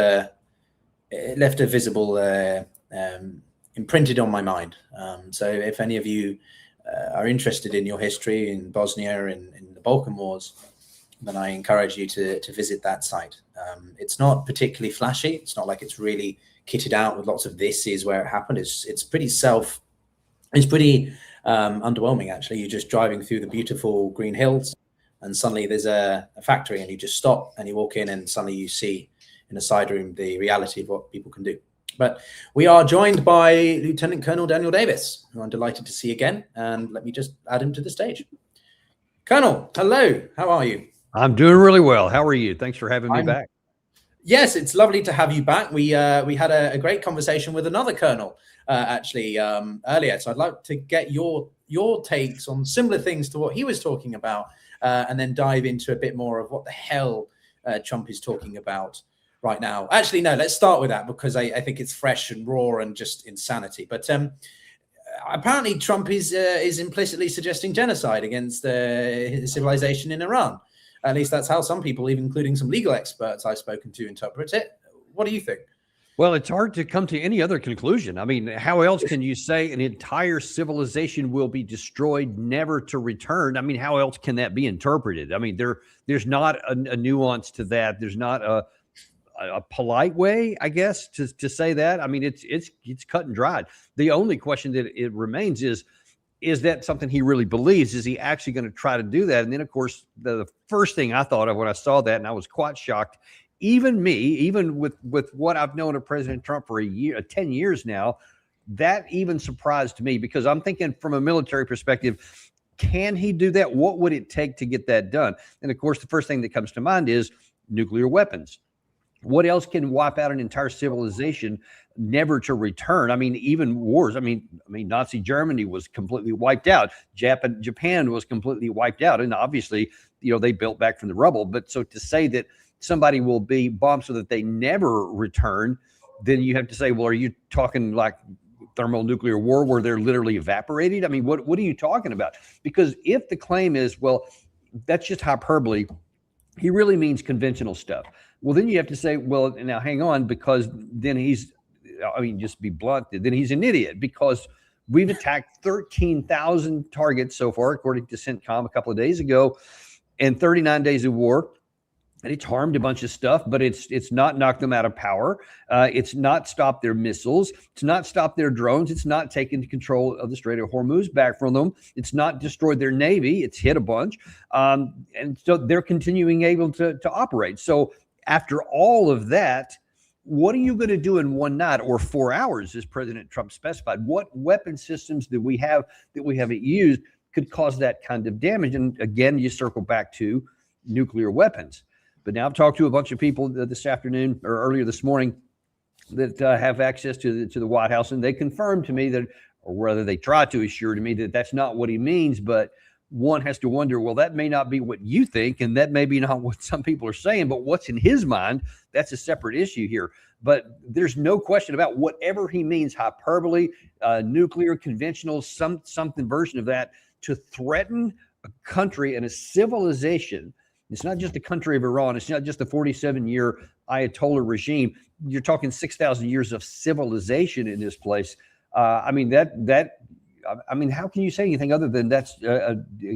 left a visible imprinted on my mind. So if any of you are interested in your history in Bosnia, in the Balkan Wars, then I encourage you to visit that site. It's not particularly flashy. It's not like it's really kitted out with lots of "this is where it happened." It's pretty underwhelming, actually. You're just driving through the beautiful green hills, and suddenly there's a factory, and you just stop and you walk in, and suddenly you see in a side room the reality of what people can do. But we are joined by Lieutenant Colonel Daniel Davis, who I'm delighted to see again, and let me just add him to the stage. Colonel, hello, how are you? I'm doing really well. How are you? Thanks for having me back. Yes, it's lovely to have you back. We had a great conversation with another colonel actually earlier, so I'd like to get your takes on similar things to what he was talking about, and then dive into a bit more of what the hell Trump is talking about right now. Actually, no, let's start with that, because I think it's fresh and raw and just insanity. But apparently Trump is implicitly suggesting genocide against civilization in Iran. At least that's how some people, even including some legal experts I've spoken to, interpret it. What do you think? Well, it's hard to come to any other conclusion. I mean, how else can you say an entire civilization will be destroyed, never to return? I mean, how else can that be interpreted? I mean, there's not a nuance to that. There's not a polite way, I guess, to say that. I mean, it's cut and dried. The only question that it remains is that something he really believes? Is he actually going to try to do that? And then, of course, the first thing I thought of when I saw that, and I was quite shocked, even with what I've known of President Trump for 10 years now, that even surprised me, because I'm thinking from a military perspective, can he do that? What would it take to get that done? And of course, the first thing that comes to mind is nuclear weapons. What else can wipe out an entire civilization, never to return? I mean, even wars. I mean, Nazi Germany was completely wiped out. Japan was completely wiped out, and obviously, they built back from the rubble. But so to say that somebody will be bombed so that they never return, then you have to say, well, are you talking like thermonuclear war where they're literally evaporated? I mean, what are you talking about? Because if the claim is, well, that's just hyperbole, he really means conventional stuff. Well, then you have to say, well, now hang on, because then just be blunt, then he's an idiot, because we've attacked 13,000 targets so far, according to CENTCOM a couple of days ago, in 39 days of war. And it's harmed a bunch of stuff, but it's not knocked them out of power. It's not stopped their missiles. It's not stopped their drones. It's not taken control of the Strait of Hormuz back from them. It's not destroyed their Navy. It's hit a bunch. And so they're continuing able to operate. So after all of that, what are you going to do in one night or 4 hours, as President Trump specified? What weapon systems do we have that we haven't used could cause that kind of damage? And again, you circle back to nuclear weapons. But now I've talked to a bunch of people this afternoon or earlier this morning that have access to the White House, and they confirmed to me that, or rather they tried to assure to me that that's not what he means. But one has to wonder, well, that may not be what you think, and that may be not what some people are saying, but what's in his mind, that's a separate issue here. But there's no question about whatever he means, hyperbole, nuclear, conventional, something version of that, to threaten a country and a civilization. It's not just the country of Iran. It's not just the 47-year Ayatollah regime. You're talking 6,000 years of civilization in this place. How can you say anything other than that's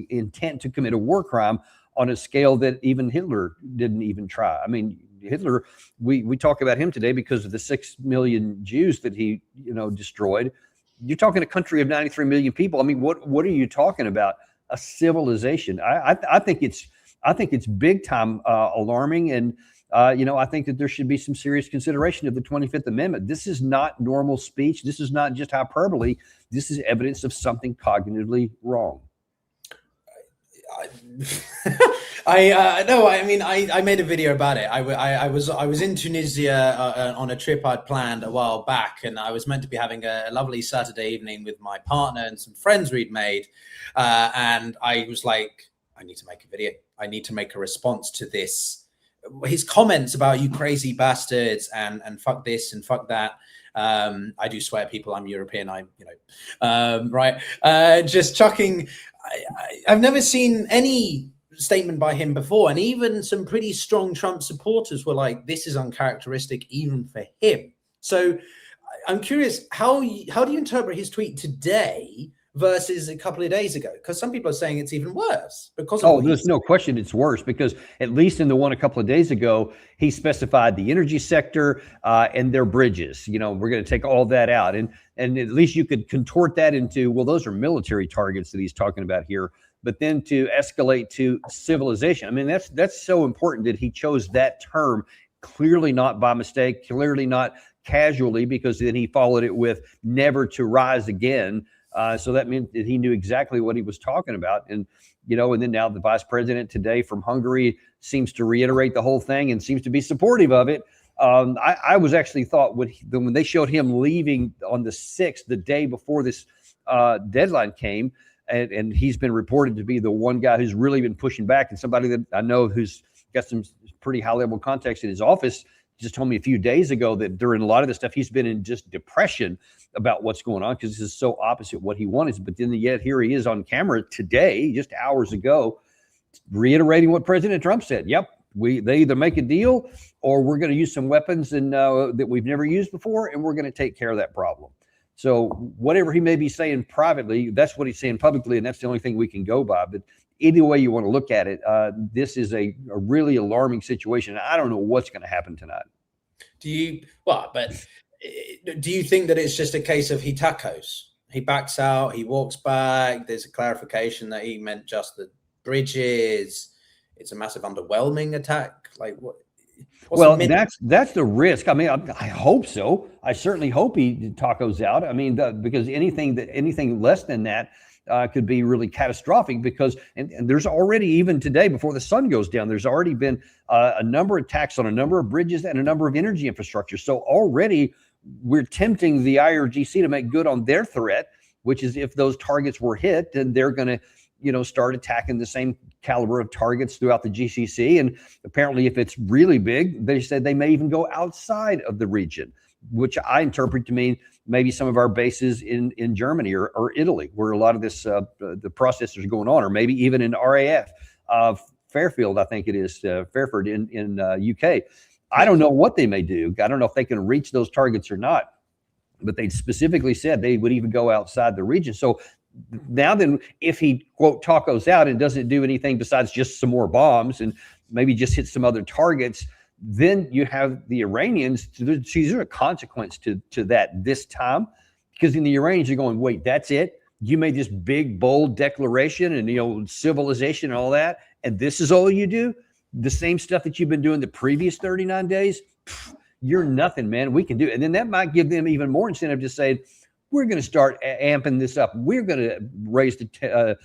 intent to commit a war crime on a scale that even Hitler didn't even try? I mean, Hitler, we talk about him today because of the 6 million Jews that he, destroyed. You're talking a country of 93 million people. I mean, what are you talking about? A civilization. I think it's big time alarming. And, I think that there should be some serious consideration of the 25th Amendment. This is not normal speech. This is not just hyperbole. This is evidence of something cognitively wrong. I made a video about it. I was in Tunisia on a trip I'd planned a while back, and I was meant to be having a lovely Saturday evening with my partner and some friends we'd made. And I was like, I need to make a video. I need to make a response to this. His comments about you crazy bastards and fuck this and fuck that. I do swear, people, I'm European. Just chucking. I've never seen any statement by him before. And even some pretty strong Trump supporters were like, this is uncharacteristic even for him. So I'm curious, how do you interpret his tweet today versus a couple of days ago? Because some people are saying it's even worse. There's no question it's worse, because at least in the one a couple of days ago, he specified the energy sector and their bridges. We're going to take all that out. And at least you could contort that into, well, those are military targets that he's talking about here. But then to escalate to civilization. I mean, that's so important that he chose that term, clearly not by mistake, clearly not casually, because then he followed it with never to rise again. So that meant that he knew exactly what he was talking about. And, and then now the vice president today from Hungary seems to reiterate the whole thing and seems to be supportive of it. I was actually thought when they showed him leaving on the 6th, the day before this deadline came, and he's been reported to be the one guy who's really been pushing back, and somebody that I know who's got some pretty high level contacts in his office just told me a few days ago that during a lot of this stuff, he's been in just depression about what's going on, because this is so opposite what he wanted. But then yet here he is on camera today, just hours ago, reiterating what President Trump said. Yep, they either make a deal or we're going to use some weapons that we've never used before, and we're going to take care of that problem. So whatever he may be saying privately, that's what he's saying publicly, and that's the only thing we can go by. But either way you want to look at it, this is a really alarming situation. I don't know what's going to happen tonight. Do you think that it's just a case of he tacos? He backs out, he walks back. There's a clarification that he meant just the bridges. It's a massive underwhelming attack. Like, what Well, that's the risk. I mean, I hope so. I certainly hope he tacos out. I mean, because anything less than that could be really catastrophic. Because and there's already, even today, before the sun goes down, there's already been a number of attacks on a number of bridges and a number of energy infrastructure. So already we're tempting the IRGC to make good on their threat, which is if those targets were hit, then they're going to start attacking the same caliber of targets throughout the GCC. And apparently, if it's really big, they said they may even go outside of the region, which I interpret to mean maybe some of our bases in Germany or Italy, where a lot of this the processors going on, or maybe even in RAF, Fairfield, I think it is, Fairford in UK. I don't know what they may do. I don't know if they can reach those targets or not, but they specifically said they would even go outside the region. So now then, if he, quote, tacos out and doesn't do anything besides just some more bombs and maybe just hit some other targets, then you have the Iranians. There's a consequence to that this time, because in the Iranians are going, wait, that's it? You made this big, bold declaration and, civilization and all that, and this is all you do? The same stuff that you've been doing the previous 39 days? Pfft, you're nothing, man. We can do it. And then that might give them even more incentive to say, we're going to start amping this up. We're going to raise the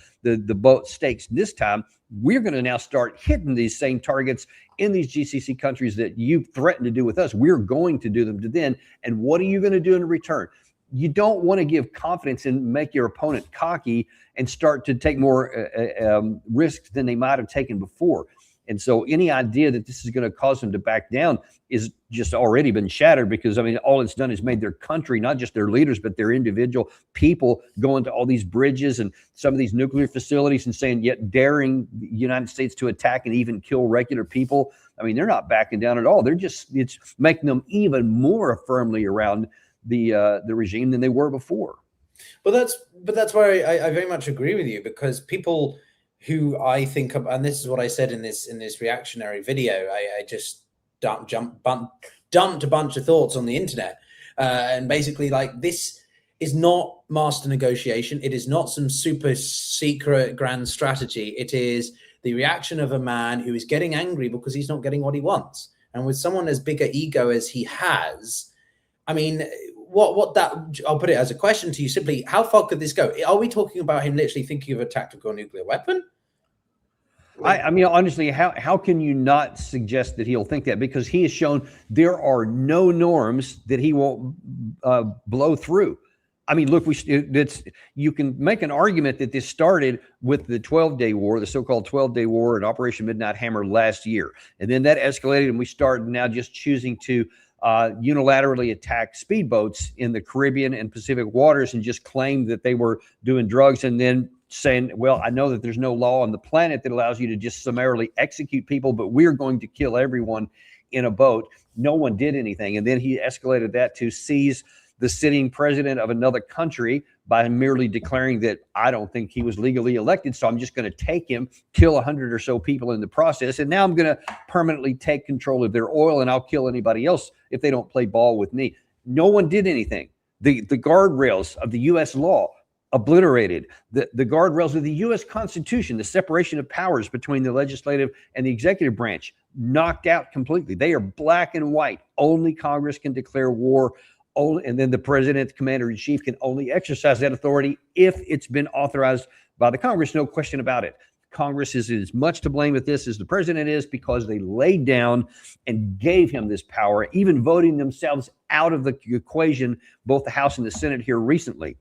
boat stakes this time. We're going to now start hitting these same targets in these GCC countries that you threatened to do with us. We're going to do them to them. And what are you going to do in return? You don't want to give confidence and make your opponent cocky and start to take more risks than they might have taken before. And so any idea that this is going to cause them to back down is just already been shattered, because, I mean, all it's done is made their country, not just their leaders, but their individual people go into all these bridges and some of these nuclear facilities and saying, yet daring the United States to attack and even kill regular people. I mean, they're not backing down at all. It's making them even more firmly around the regime than they were before. But that's where I very much agree with you, because people who I think, and this is what I said in this reactionary video, I just dumped a bunch of thoughts on the internet, and basically, like, this is not master negotiation. It is not some super secret grand strategy. It is the reaction of a man who is getting angry because he's not getting what he wants. And with someone as big an ego as he has, I mean, I'll put it as a question to you simply: how far could this go? Are we talking about him literally thinking of a tactical nuclear weapon? I mean, honestly, how can you not suggest that he'll think that? Because he has shown there are no norms that he won't blow through. I mean, look, you can make an argument that this started with the 12-day war, the so-called 12-day war and Operation Midnight Hammer last year. And then that escalated, and we started now just choosing to unilaterally attack speedboats in the Caribbean and Pacific waters and just claim that they were doing drugs, and then saying, well, I know that there's no law on the planet that allows you to just summarily execute people, but we're going to kill everyone in a boat. No one did anything. And then he escalated that to seize the sitting president of another country by merely declaring that I don't think he was legally elected, so I'm just going to take him, kill 100 or so people in the process, and now I'm going to permanently take control of their oil, and I'll kill anybody else if they don't play ball with me. No one did anything. The guardrails of the U.S. law obliterated. The guardrails of the U.S. Constitution, the separation of powers between the legislative and the executive branch, knocked out completely. They are black and white. Only Congress can declare war. And then the president, commander-in-chief, can only exercise that authority if it's been authorized by the Congress. No question about it. Congress is as much to blame with this as the president is, because they laid down and gave him this power, even voting themselves out of the equation, both the House and the Senate here recently.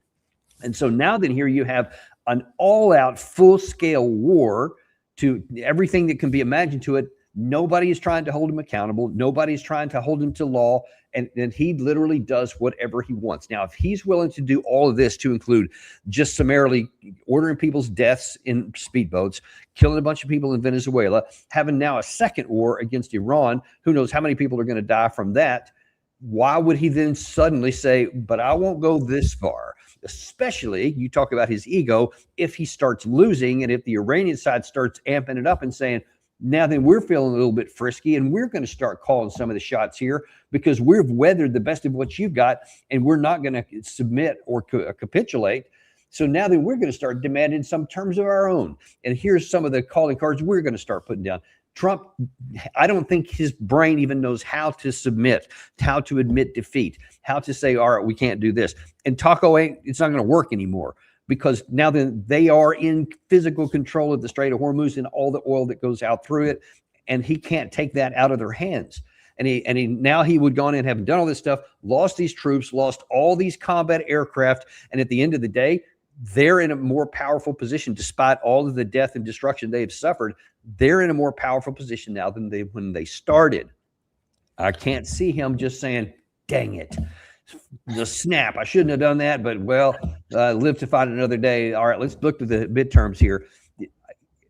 And so now then here you have an all-out, full-scale war to everything that can be imagined to it. Nobody is trying to hold him accountable. Nobody's trying to hold him to law. And he literally does whatever he wants. Now, if he's willing to do all of this, to include just summarily ordering people's deaths in speedboats, killing a bunch of people in Venezuela, having now a second war against Iran, who knows how many people are going to die from that, why would he then suddenly say, but I won't go this far? Especially, you talk about his ego, if he starts losing and if the Iranian side starts amping it up and saying, now then we're feeling a little bit frisky and we're going to start calling some of the shots here because we've weathered the best of what you've got and we're not going to submit or capitulate. So now then we're going to start demanding some terms of our own. And here's some of the calling cards we're going to start putting down. Trump, I don't think his brain even knows how to submit, how to admit defeat, how to say, all right, we can't do this. And Taco it's not going to work anymore, because now then they are in physical control of the Strait of Hormuz and all the oil that goes out through it. And he can't take that out of their hands. And now he would go on and have done all this stuff, lost these troops, lost all these combat aircraft. And at the end of the day, they're in a more powerful position, despite all of the death and destruction they have suffered. They're in a more powerful position now than when they started. I can't see him just saying, dang it, the snap, I shouldn't have done that, but well, live to fight another day. All right, let's look to the midterms here.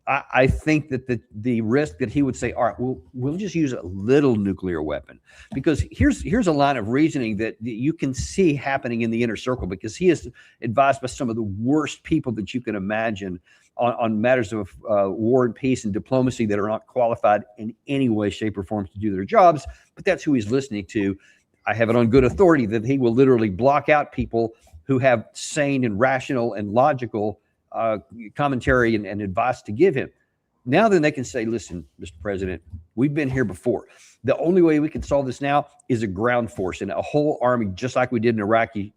I think that the risk that he would say, all right, we'll just use a little nuclear weapon, because here's a line of reasoning that you can see happening in the inner circle, because he is advised by some of the worst people that you can imagine on matters of war and peace and diplomacy that are not qualified in any way, shape, or form to do their jobs. But that's who he's listening to. I have it on good authority that he will literally block out people who have sane and rational and logical commentary and advice to give him. Now then they can say, listen, Mr. President, we've been here before. The only way we can solve this now is a ground force and a whole army, just like we did in Iraqi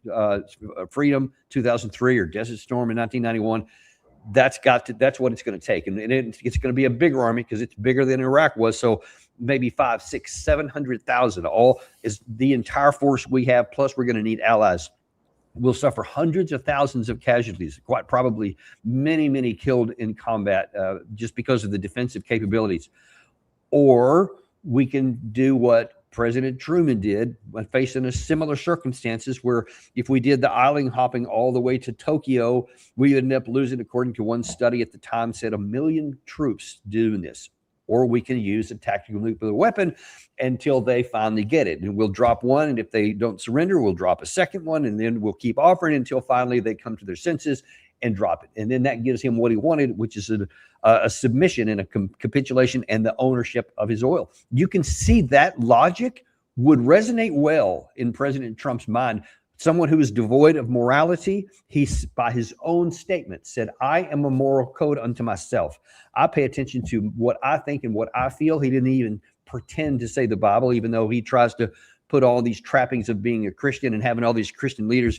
Freedom 2003 or Desert Storm in 1991. That's what it's going to take. And it's going to be a bigger army, because it's bigger than Iraq was. So maybe 500,000, 600,000, 700,000, all is the entire force we have. Plus we're going to need allies. We'll suffer hundreds of thousands of casualties, quite probably many, many killed in combat just because of the defensive capabilities. Or we can do what President Truman did when facing a similar circumstances, where if we did the island hopping all the way to Tokyo, we would end up losing, according to one study at the time, said 1 million troops doing this. Or we can use a tactical nuclear weapon until they finally get it. And we'll drop one, and if they don't surrender, we'll drop a second one, and then we'll keep offering until finally they come to their senses and drop it. And then that gives him what he wanted, which is a submission and a capitulation and the ownership of his oil. You can see that logic would resonate well in President Trump's mind. Someone who is devoid of morality, he's, by his own statement, said, I am a moral code unto myself. I pay attention to what I think and what I feel. He didn't even pretend to say the Bible, even though he tries to put all these trappings of being a Christian and having all these Christian leaders,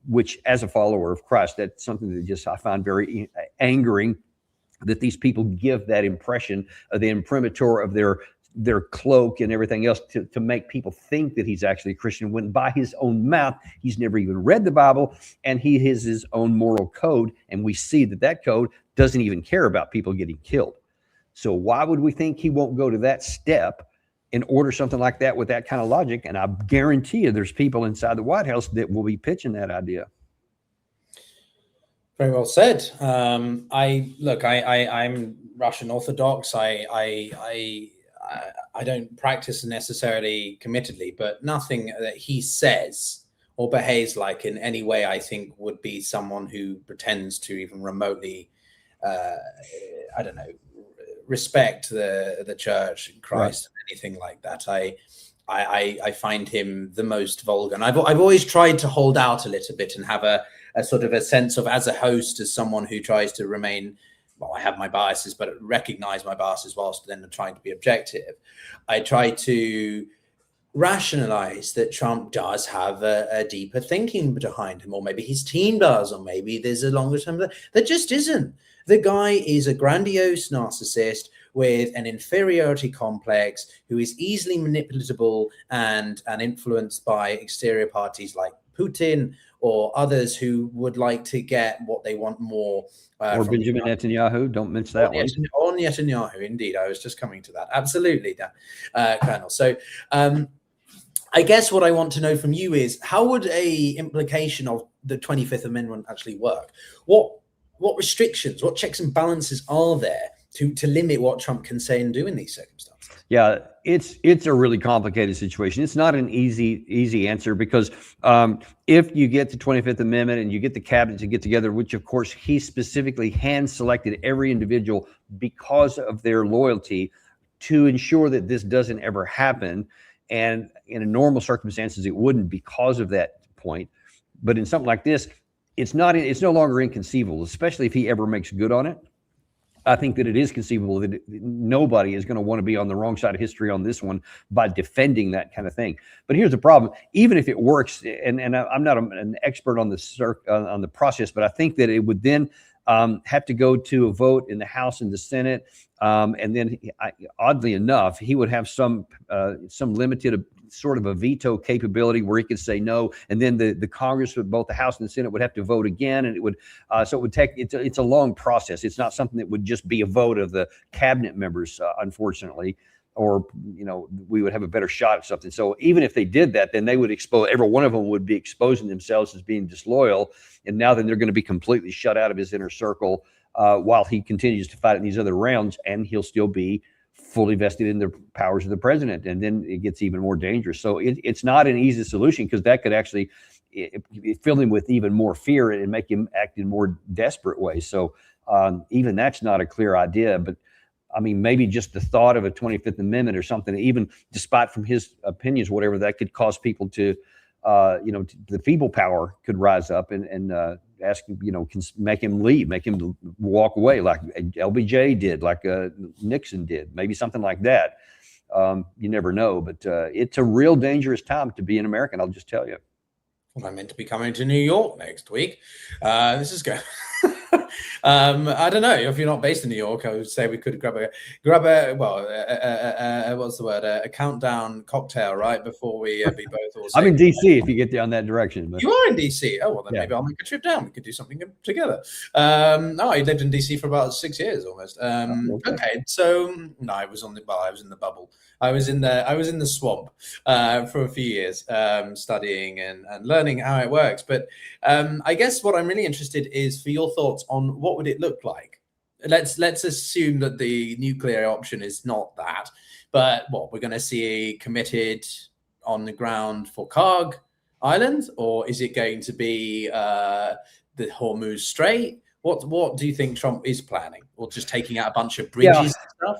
which, as a follower of Christ, that's something that just I find very angering, that these people give that impression of the imprimatur of their cloak and everything else to make people think that he's actually a Christian, when by his own mouth, he's never even read the Bible, and he has his own moral code. And we see that code doesn't even care about people getting killed. So why would we think he won't go to that step and order something like that with that kind of logic? And I guarantee you there's people inside the White House that will be pitching that idea. Very well said. I'm Russian Orthodox. I don't practice necessarily committedly, but nothing that he says or behaves like in any way, I think, would be someone who pretends to even remotely, respect the church and Christ, right, and anything like that. I find him the most vulgar, and I've always tried to hold out a little bit and have a sort of a sense of, as a host, as someone who tries to remain, well, I have my biases, but recognize my biases whilst then trying to be objective. I try to rationalize that Trump does have a deeper thinking behind him, or maybe his team does, or maybe there's a longer term. That just isn't. The guy is a grandiose narcissist with an inferiority complex, who is easily manipulatable and influenced by exterior parties like Putin or others who would like to get what they want more. Or Benjamin Netanyahu, don't mention that one. On Netanyahu, indeed. I was just coming to that. Absolutely, Colonel. So I guess what I want to know from you is, how would a implication of the 25th Amendment actually work? What restrictions, what checks and balances are there to limit what Trump can say and do in these circumstances? Yeah, it's a really complicated situation. It's not an easy answer, because if you get the 25th Amendment and you get the cabinet to get together, which of course he specifically hand selected every individual because of their loyalty to ensure that this doesn't ever happen. And in a normal circumstances, it wouldn't, because of that point. But in something like this, it's no longer inconceivable, especially if he ever makes good on it. I think that it is conceivable that nobody is going to want to be on the wrong side of history on this one by defending that kind of thing. But here's the problem: even if it works, and I'm not an expert on the process, but I think that it would then have to go to a vote in the House and the Senate, and then oddly enough, he would have some limited sort of a veto capability where he could say no, and then the Congress, with both the House and the Senate, would have to vote again, and it would so it would take it's a long process. It's not something that would just be a vote of the cabinet members, unfortunately, or we would have a better shot at something. So even if they did that, then they would expose, every one of them would be exposing themselves as being disloyal, and now then they're going to be completely shut out of his inner circle while he continues to fight in these other rounds, and he'll still be fully vested in the powers of the president, and then it gets even more dangerous. So it's not an easy solution, because that could actually fill him with even more fear and make him act in more desperate ways. So even that's not a clear idea. But I mean, maybe just the thought of a 25th Amendment or something, even despite from his opinions, whatever, that could cause people to, the feeble power could rise up and ask him, can make him leave, make him walk away, like LBJ did, like Nixon did, maybe something like that. You never know, but it's a real dangerous time to be an American, I'll just tell you. Well, I'm meant to be coming to New York next week. This is good. I don't know if you're not based in New York. I would say we could grab a what's the word? A countdown cocktail right before we be both. Also, I'm in DC if you get down that direction. But. You are in DC. Oh well, then maybe I'll make a trip down. We could do something together. I lived in DC for about 6 years almost. Okay, so no, I was in the bubble. I was in the swamp for a few years, studying and learning how it works. But I guess what I'm really interested is for your thoughts on what would it look like. Let's assume that the nuclear option is not that, but what we're going to see committed on the ground for Karg Island, or is it going to be the Hormuz Strait? What do you think Trump is planning, or just taking out a bunch of bridges and stuff?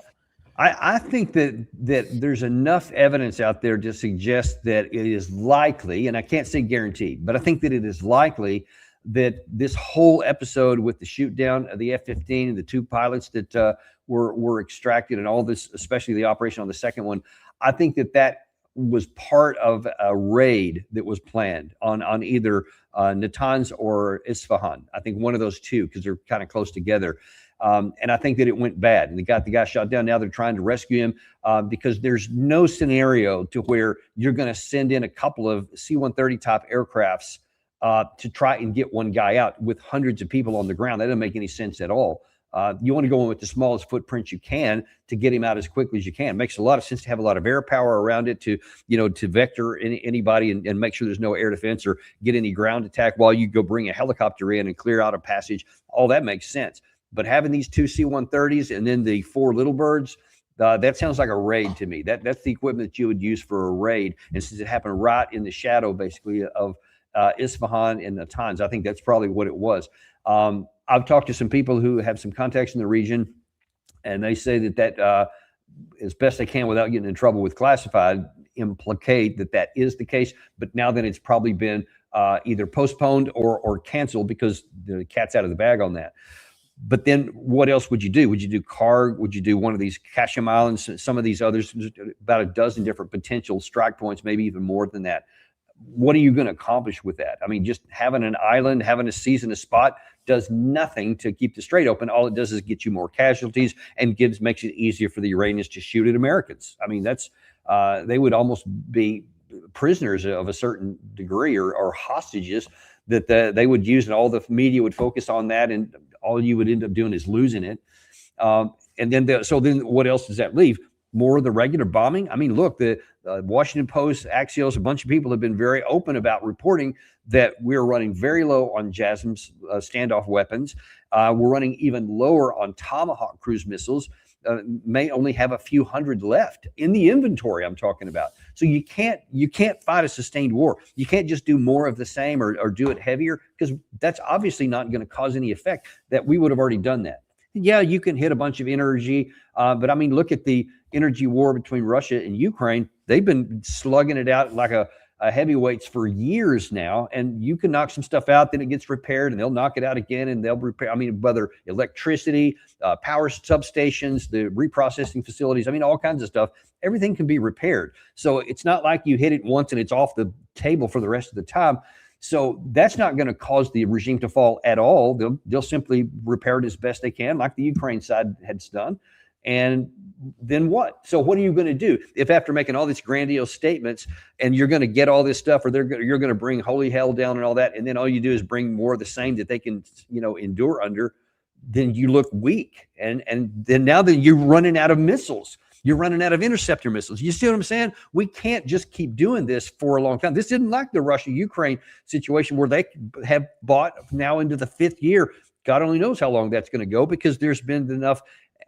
I think that there's enough evidence out there to suggest that it is likely, and I can't say guaranteed, but I think that it is likely that this whole episode with the shoot down of the F-15 and the 2 pilots that were extracted, and all this, especially the operation on the second one, I think that was part of a raid that was planned on either Natanz or Isfahan. I think one of those two, because they're kind of close together. And I think that it went bad, and they got the guy shot down. Now they're trying to rescue him because there's no scenario to where you're going to send in a couple of C-130 type aircrafts to try and get one guy out with hundreds of people on the ground. That doesn't make any sense at all. You want to go in with the smallest footprint you can to get him out as quickly as you can. It makes a lot of sense to have a lot of air power around it to vector anybody and make sure there's no air defense or get any ground attack while you go bring a helicopter in and clear out a passage. All that makes sense. But having these 2 C-130s and then the 4 little birds, that sounds like a raid to me. That's the equipment that you would use for a raid. And since it happened right in the shadow, basically, of Isfahan and Natanz, I think that's probably what it was. I've talked to some people who have some contacts in the region, and they say that as best they can without getting in trouble with classified, implicate that is the case. But now that it's probably been either postponed or canceled because the cat's out of the bag on that. But then what else would you do? Would you do Karg? Would you do one of these Kashim Islands? Some of these others, about a dozen different potential strike points, maybe even more than that. What are you going to accomplish with that? I mean, just having an island, having a season, a spot does nothing to keep the strait open. All it does is get you more casualties and makes it easier for the Iranians to shoot at Americans. I mean, they would almost be prisoners of a certain degree or hostages that they would use, and all the media would focus on that, and all you would end up doing is losing it. And then what else does that leave? More of the regular bombing? I mean, look, the Washington Post, Axios, a bunch of people have been very open about reporting that we're running very low on JASSM's standoff weapons. We're running even lower on Tomahawk cruise missiles. May only have a few hundred left in the inventory I'm talking about. So you can't fight a sustained war. You can't just do more of the same or do it heavier, because that's obviously not going to cause any effect. That we would have already done that. Yeah, you can hit a bunch of energy, but I mean, look at the energy war between Russia and Ukraine. They've been slugging it out like a heavyweights for years now, and you can knock some stuff out, then it gets repaired, and they'll knock it out again, and they'll repair. I mean, whether electricity, power substations, the reprocessing facilities, I mean, all kinds of stuff. Everything can be repaired. So it's not like you hit it once and it's off the table for the rest of the time. So that's not going to cause the regime to fall at all. They'll simply repair it as best they can, like the Ukraine side has done. And then what? So what are you going to do if after making all these grandiose statements and you're going to get all this stuff, or you're going to bring holy hell down and all that, and then all you do is bring more of the same that they can, endure under? Then you look weak, and then now that you're running out of missiles, you're running out of interceptor missiles. You see what I'm saying? We can't just keep doing this for a long time. This isn't like the Russia-Ukraine situation where they have bought now into the 5th year. God only knows how long that's going to go, because there's been enough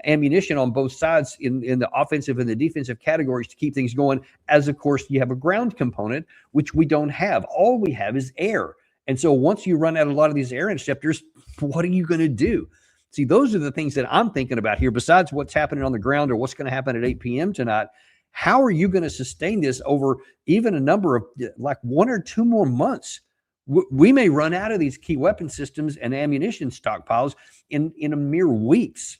ammunition on both sides in the offensive and the defensive categories to keep things going. As of course, you have a ground component, which we don't have. All we have is air. And so once you run out a lot of these air interceptors, what are you going to do? See, those are the things that I'm thinking about here, besides what's happening on the ground or what's going to happen at 8 p.m. tonight. How are you going to sustain this over even a number of, like, 1 or 2 more months? We may run out of these key weapon systems and ammunition stockpiles in a mere weeks.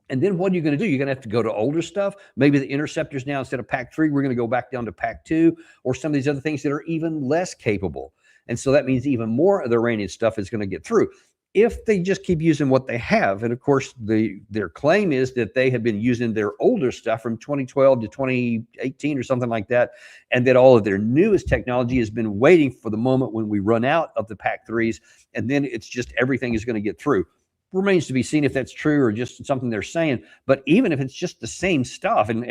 And then what are you going to do? You're going to have to go to older stuff. Maybe the interceptors now, instead of PAC-3, we're going to go back down to PAC-2, or some of these other things that are even less capable. And so that means even more of the Iranian stuff is going to get through if they just keep using what they have. And of course, their claim is that they have been using their older stuff from 2012 to 2018 or something like that, and that all of their newest technology has been waiting for the moment when we run out of the PAC-3s, and then it's just everything is going to get through. Remains to be seen if that's true or just something they're saying. But even if it's just the same stuff, and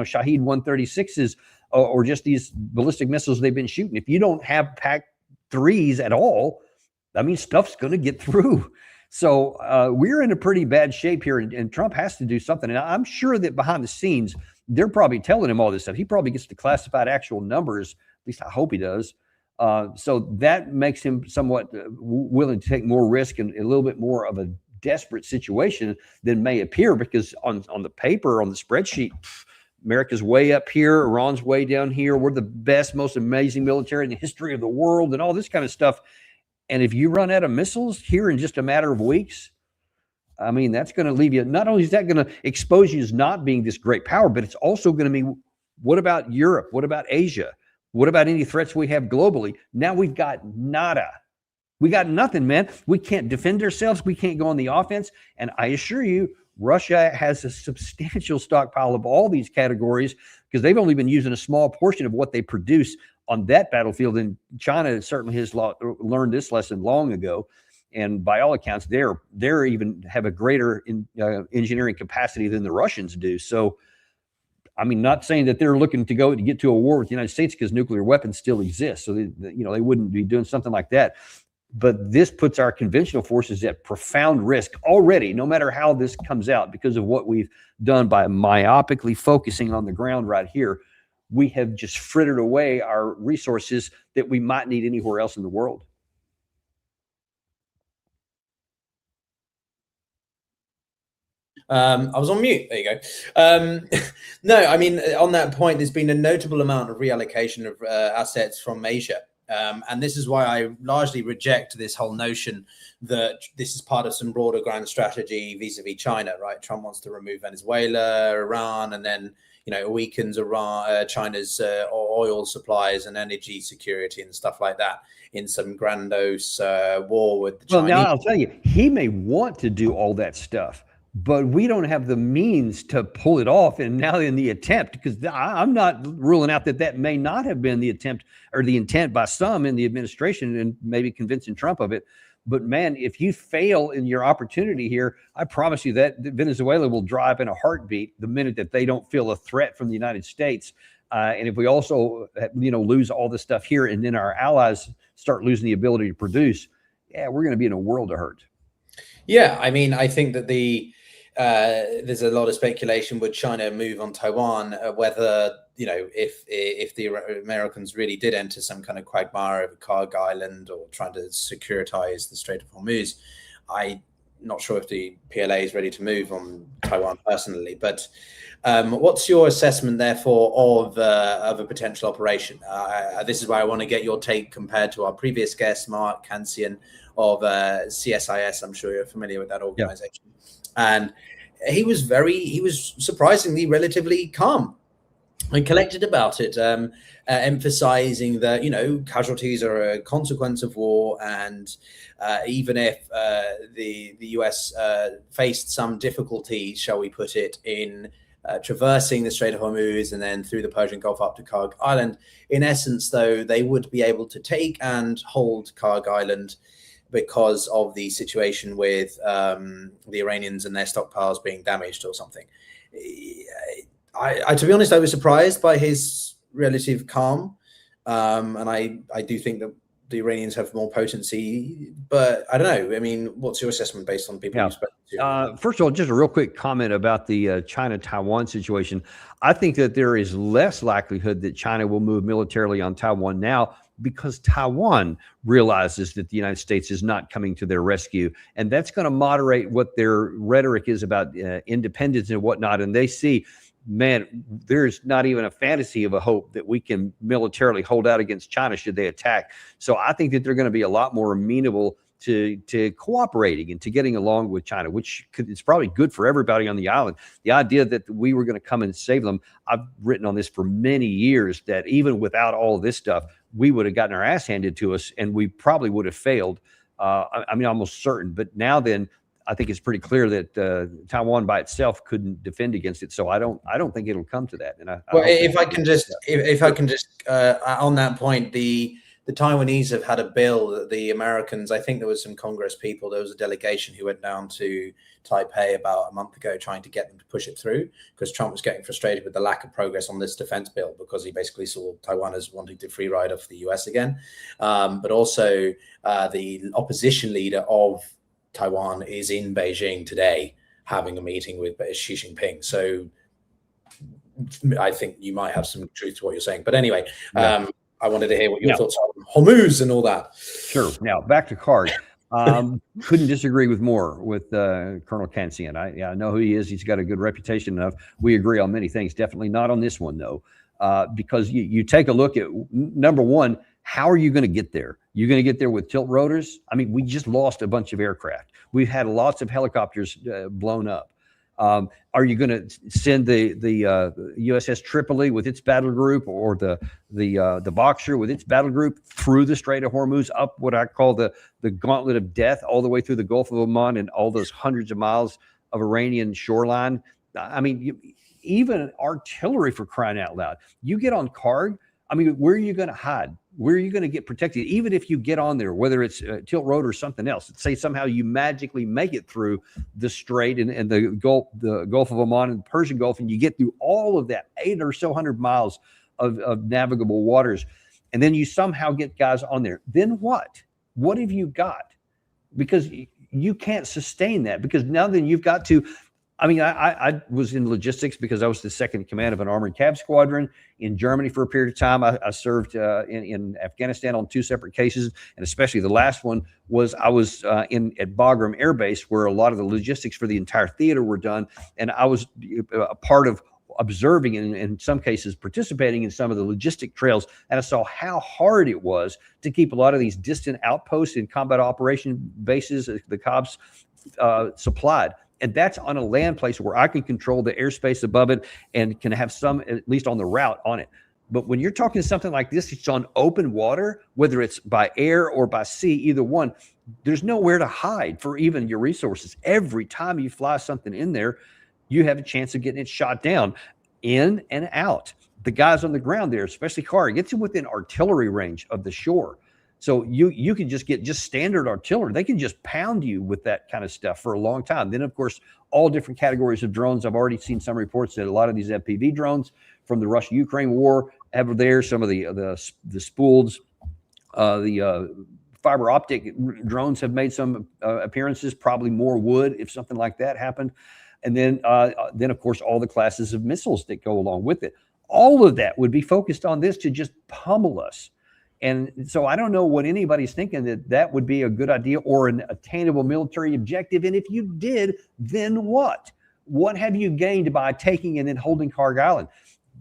Shahed 136s or just these ballistic missiles they've been shooting, if you don't have PAC-3s at all, I mean, stuff's going to get through. So we're in a pretty bad shape here, and Trump has to do something. And I'm sure that behind the scenes, they're probably telling him all this stuff. He probably gets the classified actual numbers. At least I hope he does. So that makes him somewhat willing to take more risk and a little bit more of a desperate situation than may appear, because on the paper, on the spreadsheet, America's way up here, Iran's way down here. We're the best, most amazing military in the history of the world and all this kind of stuff. And if you run out of missiles here in just a matter of weeks, I mean, that's going to leave you. Not only is that going to expose you as not being this great power, but it's also going to mean, what about Europe? What about Asia? What about any threats we have globally? Now we've got nada. We got nothing, man. We can't defend ourselves. We can't go on the offense. And I assure you, Russia has a substantial stockpile of all these categories, because they've only been using a small portion of what they produce on that battlefield. And China certainly has learned this lesson long ago. And by all accounts, they're even have a greater engineering capacity than the Russians do. So, I mean, not saying that they're looking to get to a war with the United States, because nuclear weapons still exist. So they wouldn't be doing something like that. But this puts our conventional forces at profound risk already, no matter how this comes out, because of what we've done by myopically focusing on the ground right here. We have just frittered away our resources that we might need anywhere else in the world. I was on mute. There you go. No, I mean, on that point, there's been a notable amount of reallocation of assets from Asia. And this is why I largely reject this whole notion that this is part of some broader grand strategy vis-a-vis China, right? Trump wants to remove Venezuela, Iran, and then, weakens China's oil supplies and energy security and stuff like that in some grandiose war with the Chinese. Well, now I'll tell you, he may want to do all that stuff, but we don't have the means to pull it off. And now in the attempt, because I'm not ruling out that may not have been the attempt or the intent by some in the administration, and maybe convincing Trump of it. But man, if you fail in your opportunity here, I promise you that Venezuela will dry up in a heartbeat the minute that they don't feel a threat from the United States. And if we also, lose all this stuff here, and then our allies start losing the ability to produce, we're going to be in a world of hurt. Yeah, I mean, I think that there's a lot of speculation, would China move on Taiwan, whether, if the Americans really did enter some kind of quagmire over Kyrgyz Island or trying to securitize the Strait of Hormuz. not sure if the PLA is ready to move on Taiwan personally, but what's your assessment, therefore, of a potential operation? This is where I want to get your take compared to our previous guest, Mark Kansian of CSIS. I'm sure you're familiar with that organization. Yeah. And he was surprisingly relatively calm and collected about it, emphasizing that, casualties are a consequence of war. And even if the US faced some difficulty, shall we put it, in traversing the Strait of Hormuz and then through the Persian Gulf up to Karg Island, in essence, though, they would be able to take and hold Karg Island because of the situation with the Iranians and their stockpiles being damaged or something. I to be honest, I was surprised by his relative calm, and I do think that the Iranians have more potency, but I don't know. I mean, what's your assessment based on people you've spoken to? First of all, just a real quick comment about the China-Taiwan situation. I think that there is less likelihood that China will move militarily on Taiwan now, because Taiwan realizes that the United States is not coming to their rescue. And that's going to moderate what their rhetoric is about independence and whatnot. And they see, man, there's not even a fantasy of a hope that we can militarily hold out against China should they attack. So I think that they're going to be a lot more amenable to cooperating and to getting along with China, which is probably good for everybody on the island. The idea that we were going to come and save them, I've written on this for many years, that even without all this stuff, we would have gotten our ass handed to us and we probably would have failed. I mean, almost certain. But now then, I think it's pretty clear that Taiwan by itself couldn't defend against it. So I don't think it'll come to that. And if I can just on that point, the Taiwanese have had a bill that the Americans, I think there was some Congress people, there was a delegation who went down to Taipei about a month ago trying to get them to push it through, because Trump was getting frustrated with the lack of progress on this defense bill, because he basically saw Taiwan as wanting to free ride off the US again. But also the opposition leader of Taiwan is in Beijing today having a meeting with Xi Jinping. So I think you might have some truth to what you're saying. But anyway, I wanted to hear what your thoughts are on Hormuz and all that. Sure. Now, back to Karg. Couldn't disagree with more with Colonel Kansian. I know who he is. He's got a good reputation enough. We agree on many things. Definitely not on this one, though, because you take a look at, number one, how are you going to get there? You're going to get there with tilt rotors? I mean, we just lost a bunch of aircraft. We've had lots of helicopters blown up. Are you going to send the USS Tripoli with its battle group, or the Boxer with its battle group through the Strait of Hormuz, up what I call the gauntlet of death, all the way through the Gulf of Oman and all those hundreds of miles of Iranian shoreline? I mean, even artillery, for crying out loud. You get on Karg, I mean, where are you going to hide? Where are you going to get protected? Even if you get on there, whether it's tilt rotor or something else, say somehow you magically make it through the strait and the Gulf of Oman and the Persian Gulf, and you get through all of that 800 or so miles of navigable waters, and then you somehow get guys on there. Then what? What have you got? Because you can't sustain that, because now then you've got to. I mean, I was in logistics because I was the second in command of an armored cab squadron in Germany for a period of time. I served in Afghanistan on 2 separate cases, and especially the last one was I was at Bagram Air Base, where a lot of the logistics for the entire theater were done, and I was a part of observing and in some cases participating in some of the logistic trails, and I saw how hard it was to keep a lot of these distant outposts and combat operation bases, the COBs, supplied. And that's on a land place where I can control the airspace above it and can have some, at least on the route, on it. But when you're talking something like this, it's on open water, whether it's by air or by sea, either one, there's nowhere to hide for even your resources. Every time you fly something in there, you have a chance of getting it shot down, in and out. The guys on the ground there, especially Karg, gets within artillery range of the shore. So you can just get standard artillery. They can just pound you with that kind of stuff for a long time. Then, of course, all different categories of drones. I've already seen some reports that a lot of these FPV drones from the Russia-Ukraine war have there. Some of the spooled, the fiber optic drones have made some appearances, probably more would if something like that happened. And then, of course, all the classes of missiles that go along with it. All of that would be focused on this to just pummel us. And so I don't know what anybody's thinking that would be a good idea or an attainable military objective. And if you did, then what? What have you gained by taking and then holding Carg Island?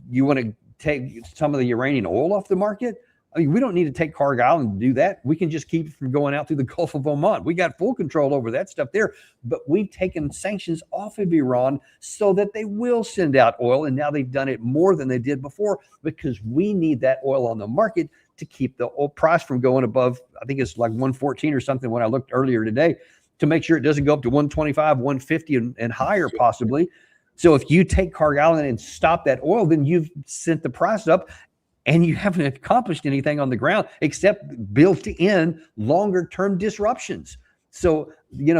You want to take some of the Iranian oil off the market? I mean, we don't need to take Carg Island to do that. We can just keep it from going out through the Gulf of Oman. We got full control over that stuff there. But we've taken sanctions off of Iran so that they will send out oil. And now they've done it more than they did before because we need that oil on the market to keep the oil price from going above, I think it's like 114 or something when I looked earlier today, to make sure it doesn't go up to 125, 150 and higher possibly. So if you take Carg Island and stop that oil, then you've sent the price up and you haven't accomplished anything on the ground except built-in longer-term disruptions. So,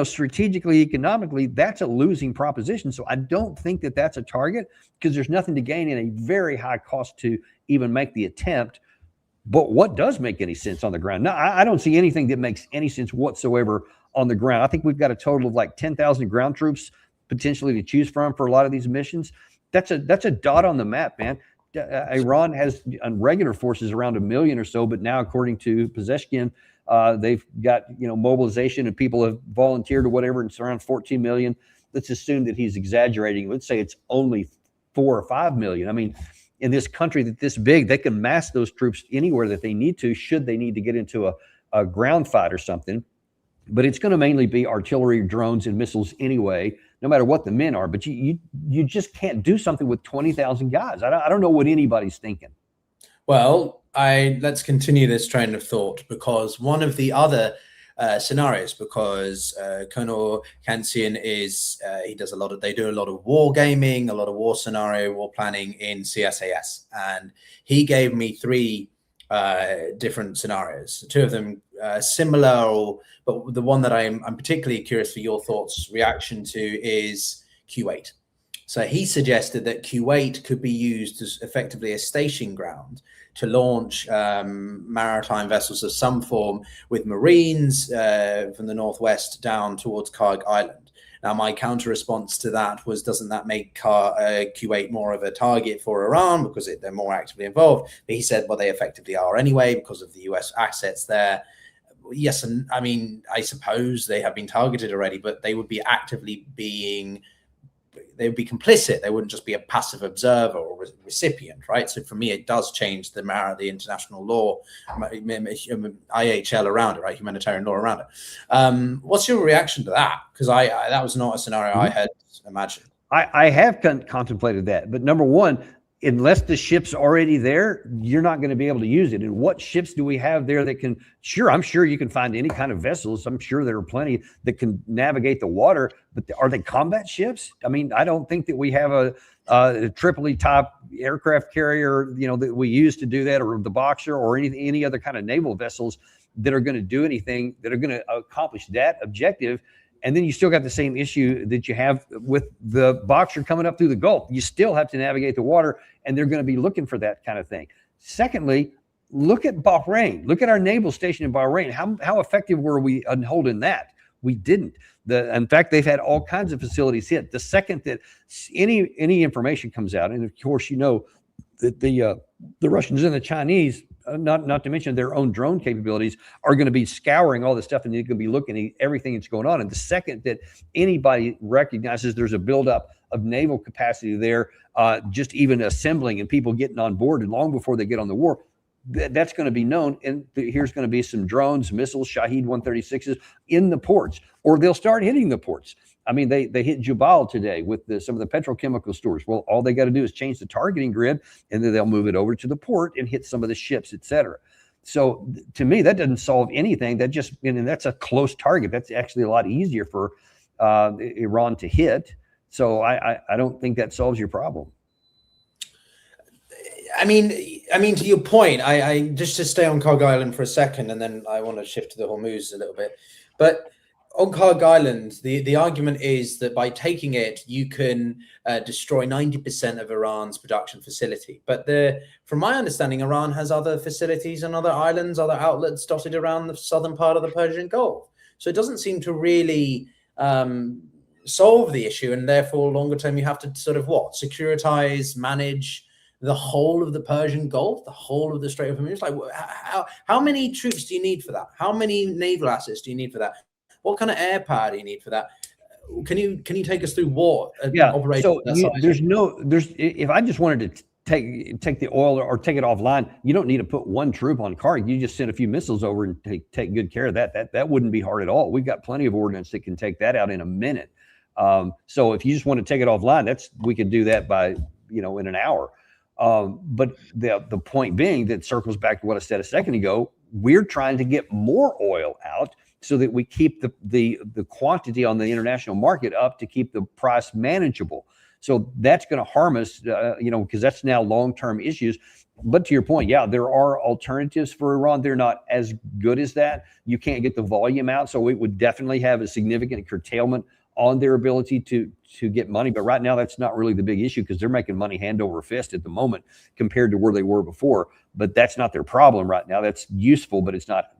strategically, economically, that's a losing proposition. So I don't think that that's a target because there's nothing to gain in a very high cost to even make the attempt. But what does make any sense on the ground? No, I don't see anything that makes any sense whatsoever on the ground. I think we've got a total of like 10,000 ground troops potentially to choose from for a lot of these missions. That's a dot on the map, man. Iran has regular forces around 1 million or so, but now according to Pezeshkian, they've got mobilization and people have volunteered or whatever, and it's around 14 million. Let's assume that he's exaggerating. Let's say it's only 4 or 5 million. I mean, in this country that's this big, they can mass those troops anywhere that they need to, should they need to get into a ground fight or something. But it's going to mainly be artillery, drones, and missiles anyway, no matter what the men are. But you just can't do something with 20,000 guys. I don't know what anybody's thinking. Well, let's continue this train of thought, because one of the other scenarios, because Colonel Kansian they do a lot of war gaming, a lot of war scenario, war planning in CSAS, and he gave me 3 different scenarios. 2 of them similar, but the one that I'm particularly curious for your thoughts, reaction to, is Kuwait. So he suggested that Kuwait could be used as effectively a staging ground to launch maritime vessels of some form with Marines from the northwest down towards Karg Island. Now, my counter response to that was, doesn't that make Kuwait more of a target for Iran because they're more actively involved? But he said, well, they effectively are anyway because of the US assets there. Yes, and I mean, I suppose they have been targeted already, but they would be they would be complicit. They wouldn't just be a passive observer or recipient, right? So for me, it does change the international law, IHL around it, right? Humanitarian law around it. What's your reaction to that? Because that was not a scenario I had imagined. I have contemplated that, but number one, unless the ship's already there, you're not going to be able to use it. And what ships do we have there that can, I'm sure you can find any kind of vessels. I'm sure there are plenty that can navigate the water, but are they combat ships? I mean, I don't think that we have a Tripoli type aircraft carrier, that we use to do that, or the Boxer, or any other kind of naval vessels that are going to do anything, that are going to accomplish that objective. And then you still got the same issue that you have with the Boxer coming up through the Gulf. You still have to navigate the water, and they're going to be looking for that kind of thing. Secondly, look at Bahrain. Look at our naval station in Bahrain. How effective were we in holding that? We didn't. In fact, they've had all kinds of facilities hit. The second that any information comes out, and of course, that the Russians and the Chinese, not to mention their own drone capabilities, are going to be scouring all this stuff, and they're going to be looking at everything that's going on. And the second that anybody recognizes there's a buildup of naval capacity there, just even assembling and people getting on board, and long before they get on the war, that's going to be known. And here's going to be some drones, missiles, Shahed 136s in the ports, or they'll start hitting the ports. I mean, they hit Jubal today with some of the petrochemical stores. Well, all they got to do is change the targeting grid, and then they'll move it over to the port and hit some of the ships, et cetera. So to me, that doesn't solve anything. And that's a close target. That's actually a lot easier for Iran to hit. So I don't think that solves your problem. I mean, to your point, I just to stay on Karg Island for a second, and then I want to shift to the Hormuz a little bit. But on Karg Island, the argument is that by taking it, you can destroy 90% of Iran's production facility. But from my understanding, Iran has other facilities and other islands, other outlets dotted around the southern part of the Persian Gulf. So it doesn't seem to really solve the issue, and therefore, longer term, you have to sort of securitize, manage the whole of the Persian Gulf, the whole of the Strait of Hormuz? Like, how many troops do you need for that? How many naval assets do you need for that? What kind of air power do you need for that? Can you take us through war? So if I just wanted to take the oil or take it offline, you don't need to put one troop on Karg. You just send a few missiles over and take good care of that. That wouldn't be hard at all. We've got plenty of ordnance that can take that out in a minute. So if you just want to take it offline, we could do that by in an hour. But the point being, that circles back to what I said a second ago. We're trying to get more oil out so that we keep the quantity on the international market up to keep the price manageable. So that's going to harm us, because that's now long-term issues. But to your point, yeah, there are alternatives for Iran. They're not as good as that. You can't get the volume out. So it would definitely have a significant curtailment on their ability to get money. But right now, that's not really the big issue, because they're making money hand over fist at the moment compared to where they were before. But that's not their problem right now. That's useful, but it's not,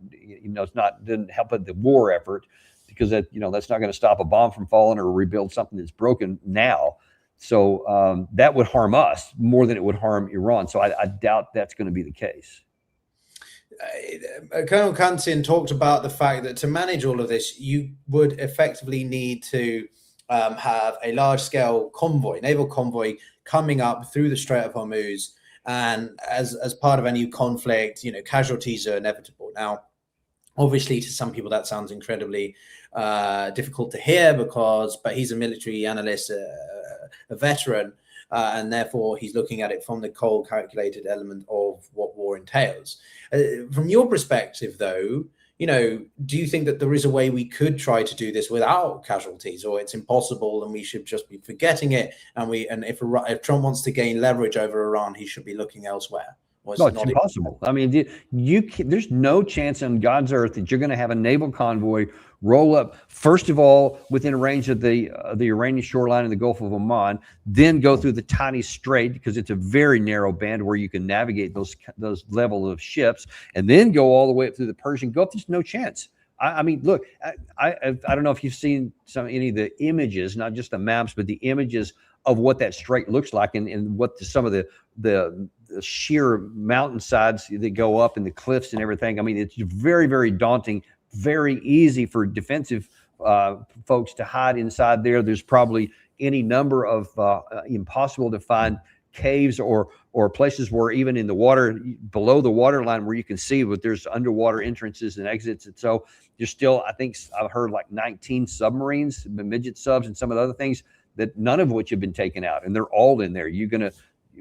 doesn't help with the war effort, because that's not going to stop a bomb from falling or rebuild something that's broken now. So that would harm us more than it would harm Iran. So I doubt that's going to be the case. Colonel Kantian talked about the fact that to manage all of this, you would effectively need to have a large-scale convoy, naval convoy, coming up through the Strait of Hormuz. And as part of any conflict, casualties are inevitable. Now, obviously, to some people, that sounds incredibly difficult to hear, but he's a military analyst, a veteran, and therefore he's looking at it from the cold, calculated element of what war entails. From your perspective, though, do you think that there is a way we could try to do this without casualties, or it's impossible and we should just be forgetting it? And if Trump wants to gain leverage over Iran, he should be looking elsewhere. No, it's impossible. I mean, there's no chance on God's earth that you're going to have a naval convoy roll up, first of all, within range of the Iranian shoreline in the Gulf of Oman, then go through the tiny strait, because it's a very narrow band where you can navigate those level of ships, and then go all the way up through the Persian Gulf. There's no chance. I mean, look, I don't know if you've seen any of the images, not just the maps, but the images of what that strait looks like, and what some of the sheer mountainsides that go up and the cliffs and everything. I mean, it's very, very daunting, very easy for defensive folks to hide inside there. There's probably any number of impossible to find caves or places where even in the water, below the waterline, where you can see, but there's underwater entrances and exits. And so there's still, I think I've heard, like 19 submarines, midget subs, and some of the other things, that none of which have been taken out, and they're all in there.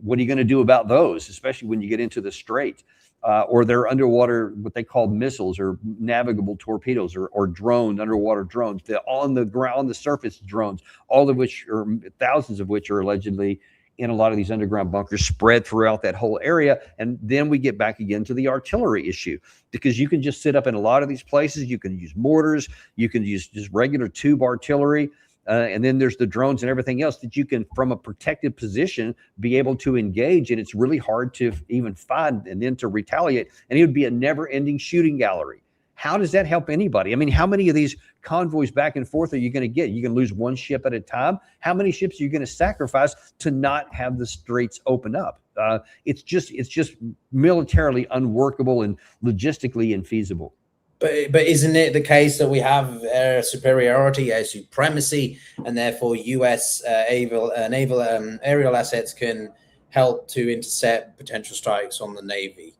What are you going to do about those, especially when you get into the strait? Or they're underwater, what they call missiles or navigable torpedoes, or drone, underwater drones. They're on the ground, on the surface drones, all of which, or thousands of which, are allegedly in a lot of these underground bunkers spread throughout that whole area. And then we get back again to the artillery issue, because you can just sit up in a lot of these places. You can use mortars, you can use just regular tube artillery. And then there's the drones and everything else that you can, from a protected position, be able to engage. And it's really hard to even find and then to retaliate. And it would be a never-ending shooting gallery. How does that help anybody? I mean, how many of these convoys back and forth are you going to get? You can lose one ship at a time. How many ships are you going to sacrifice to not have the straits open up? It's just militarily unworkable and logistically infeasible. But isn't it the case that we have air superiority, air supremacy, and therefore U.S. naval aerial assets can help to intercept potential strikes on the Navy?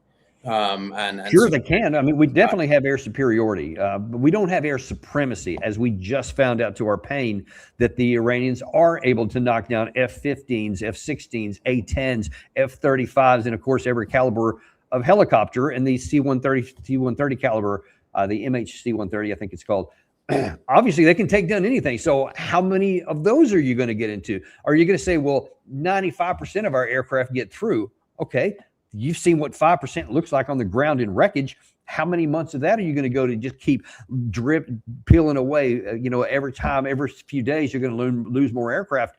Sure, they can. I mean, we definitely have air superiority, but we don't have air supremacy, as we just found out to our pain that the Iranians are able to knock down F-15s, F-16s, A-10s, F-35s, and of course every caliber of helicopter, and the C-130 caliber. The MHC-130, I think it's called. Obviously, they can take down anything. So how many of those are you going to get into? Are you going to say, well, 95% of our aircraft get through? Okay, you've seen what 5% looks like on the ground in wreckage. How many months of that are you going to go to just keep peeling away? Every few days, you're going to lose more aircraft.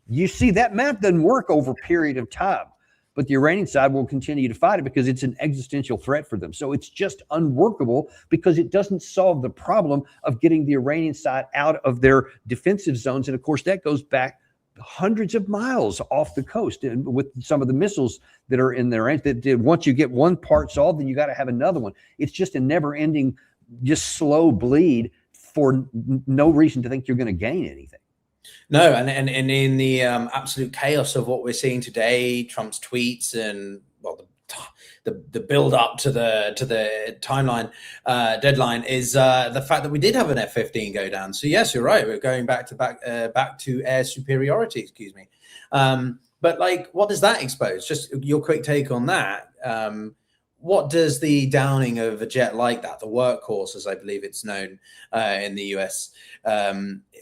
You see, that math doesn't work over a period of time. But the Iranian side will continue to fight it because it's an existential threat for them. So it's just unworkable, because it doesn't solve the problem of getting the Iranian side out of their defensive zones. And of course, that goes back hundreds of miles off the coast, and with some of the missiles that are in there. That once you get one part solved, then you got to have another one. It's just a never-ending, just slow bleed for no reason to think you're going to gain anything. No, and in the absolute chaos of what we're seeing today, Trump's tweets and the build up to the timeline deadline is the fact that we did have an F-15 go down. So yes, you're right. We're going back to air superiority. Excuse me. But like, what does that expose? Just your quick take on that. What does the downing of a jet like that, the workhorse, as I believe it's known in the US,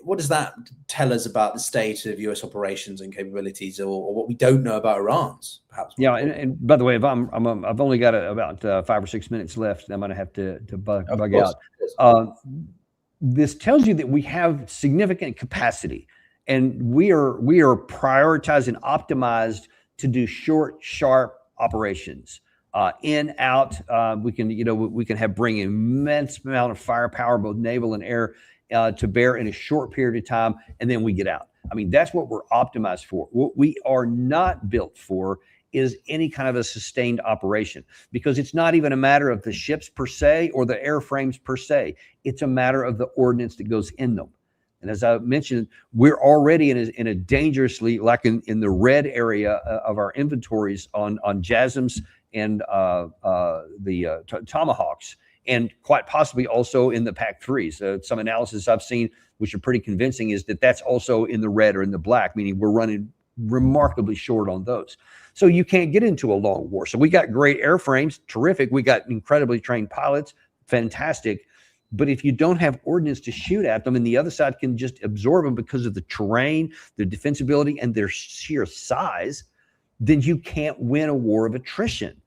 what does that tell us about the state of US operations and capabilities, or what we don't know about Iran's, perhaps? Yeah, and by the way, if I've only got about 5 or 6 minutes left, I'm going to have to bug out. This tells you that we have significant capacity, and we are prioritized and optimized to do short, sharp operations. In, out, we can bring immense amount of firepower, both naval and air, to bear in a short period of time, and then we get out. I mean, that's what we're optimized for. What we are not built for is any kind of a sustained operation, because it's not even a matter of the ships per se or the airframes per se. It's a matter of the ordnance that goes in them. And as I mentioned, we're already in a dangerously, like in the red area of our inventories on JASSMs and the Tomahawks, and quite possibly also in the PAC-3. So some analysis I've seen, which are pretty convincing, is that that's also in the red or in the black, meaning we're running remarkably short on those. So you can't get into a long war. So we got great airframes, terrific. We got incredibly trained pilots, fantastic. But if you don't have ordnance to shoot at them, and the other side can just absorb them because of the terrain, their defensibility, and their sheer size, then you can't win a war of attrition.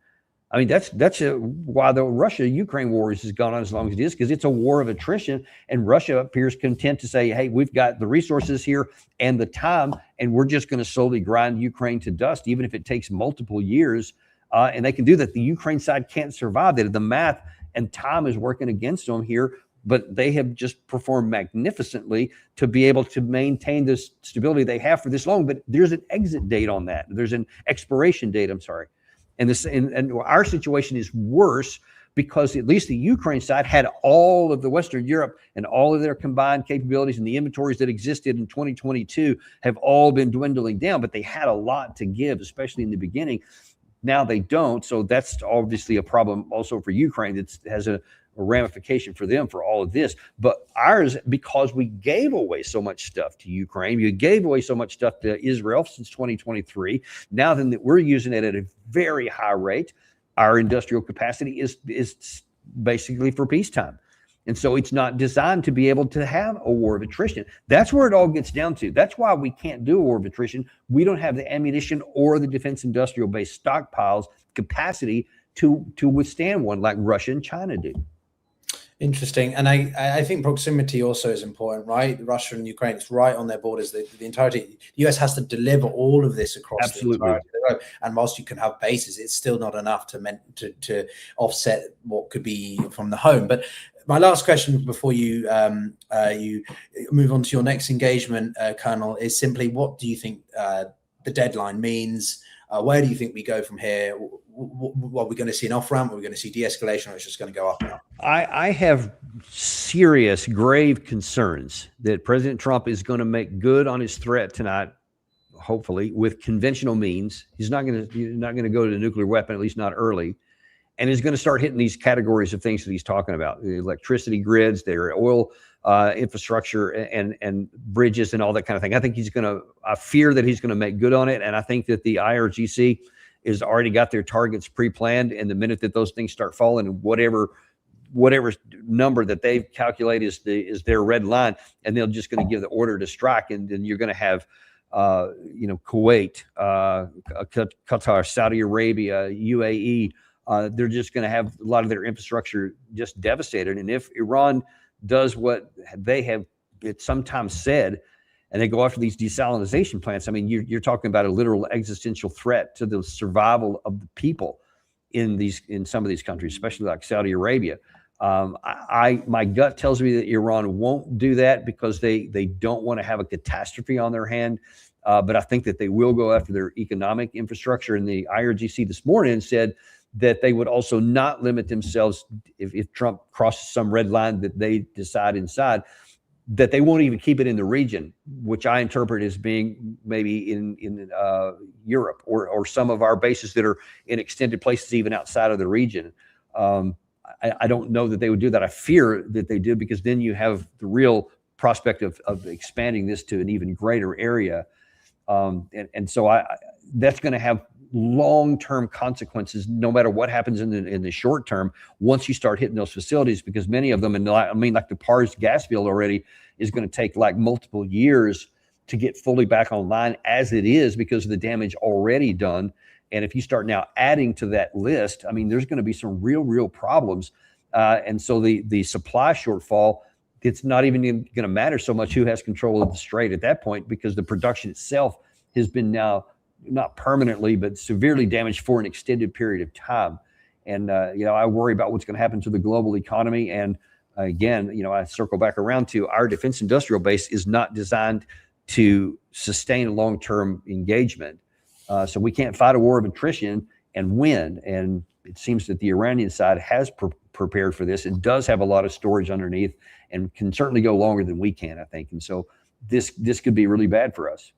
I mean, that's why the Russia-Ukraine war has gone on as long as it is, because it's a war of attrition, and Russia appears content to say, hey, we've got the resources here and the time, and we're just going to slowly grind Ukraine to dust, even if it takes multiple years. And they can do that. The Ukraine side can't survive that. The math and time is working against them here, but they have just performed magnificently to be able to maintain this stability they have for this long. But there's an exit date on that. There's an expiration date, I'm sorry. And our situation is worse because at least the Ukraine side had all of the Western Europe and all of their combined capabilities, and the inventories that existed in 2022 have all been dwindling down, but they had a lot to give, especially in the beginning. Now they don't. So that's obviously a problem also for Ukraine. That has a ramification for them for all of this. But ours, because we gave away so much stuff to Ukraine, you gave away so much stuff to Israel since 2023. Now then that we're using it at a very high rate, our industrial capacity is basically for peacetime. And so it's not designed to be able to have a war of attrition. That's where it all gets down to. That's why we can't do a war of attrition. We don't have the ammunition or the defense industrial base stockpiles capacity to withstand one like Russia and China do. Interesting. And I think proximity also is important, right? Russia and Ukraine, it's right on their borders. The entirety, the US has to deliver all of this across Absolutely. the entirety of the road. And whilst you can have bases, it's still not enough to offset what could be from the home. But my last question before you you move on to your next engagement, Colonel, is simply, what do you think the deadline means? Where do you think we go from here? Are we going to see an off-ramp? Are we going to see de-escalation, or it's just going to go up and up? I have serious, grave concerns that President Trump is going to make good on his threat tonight, hopefully, with conventional means. He's not going to go to the nuclear weapon, at least not early. And he's going to start hitting these categories of things that he's talking about: the electricity grids, their oil infrastructure, and bridges, and all that kind of thing. I fear that he's going to make good on it. And I think that the IRGC has already got their targets pre-planned. And the minute that those things start falling, whatever number that they've calculated is their red line, and they're just going to give the order to strike. And then you're going to have, Kuwait, Qatar, Saudi Arabia, UAE. They're just going to have a lot of their infrastructure just devastated. And if Iran does what they have sometimes said, and they go after these desalination plants, I mean, you're talking about a literal existential threat to the survival of the people in some of these countries, especially like Saudi Arabia. My gut tells me that Iran won't do that because they don't want to have a catastrophe on their hand. But I think that they will go after their economic infrastructure. And the IRGC this morning said that they would also not limit themselves if Trump crosses some red line that they decide inside, that they won't even keep it in the region, which I interpret as being maybe in Europe or some of our bases that are in extended places even outside of the region. I don't know that they would do that. I fear that they do, because then you have the real prospect of expanding this to an even greater area. And so that's going to have long-term consequences, no matter what happens in the short term, once you start hitting those facilities, because many of them, and I mean, like the Pars gas field already is going to take like multiple years to get fully back online as it is, because of the damage already done. And if you start now adding to that list, I mean, there's going to be some real problems. And so the supply shortfall, it's not even going to matter so much who has control of the strait at that point, because the production itself has been now not permanently, but severely damaged for an extended period of time. And, I worry about what's going to happen to the global economy. And again, I circle back around to our defense industrial base is not designed to sustain a long-term engagement. So we can't fight a war of attrition and win. And it seems that the Iranian side has prepared for this and does have a lot of storage underneath and can certainly go longer than we can, I think. And so this could be really bad for us.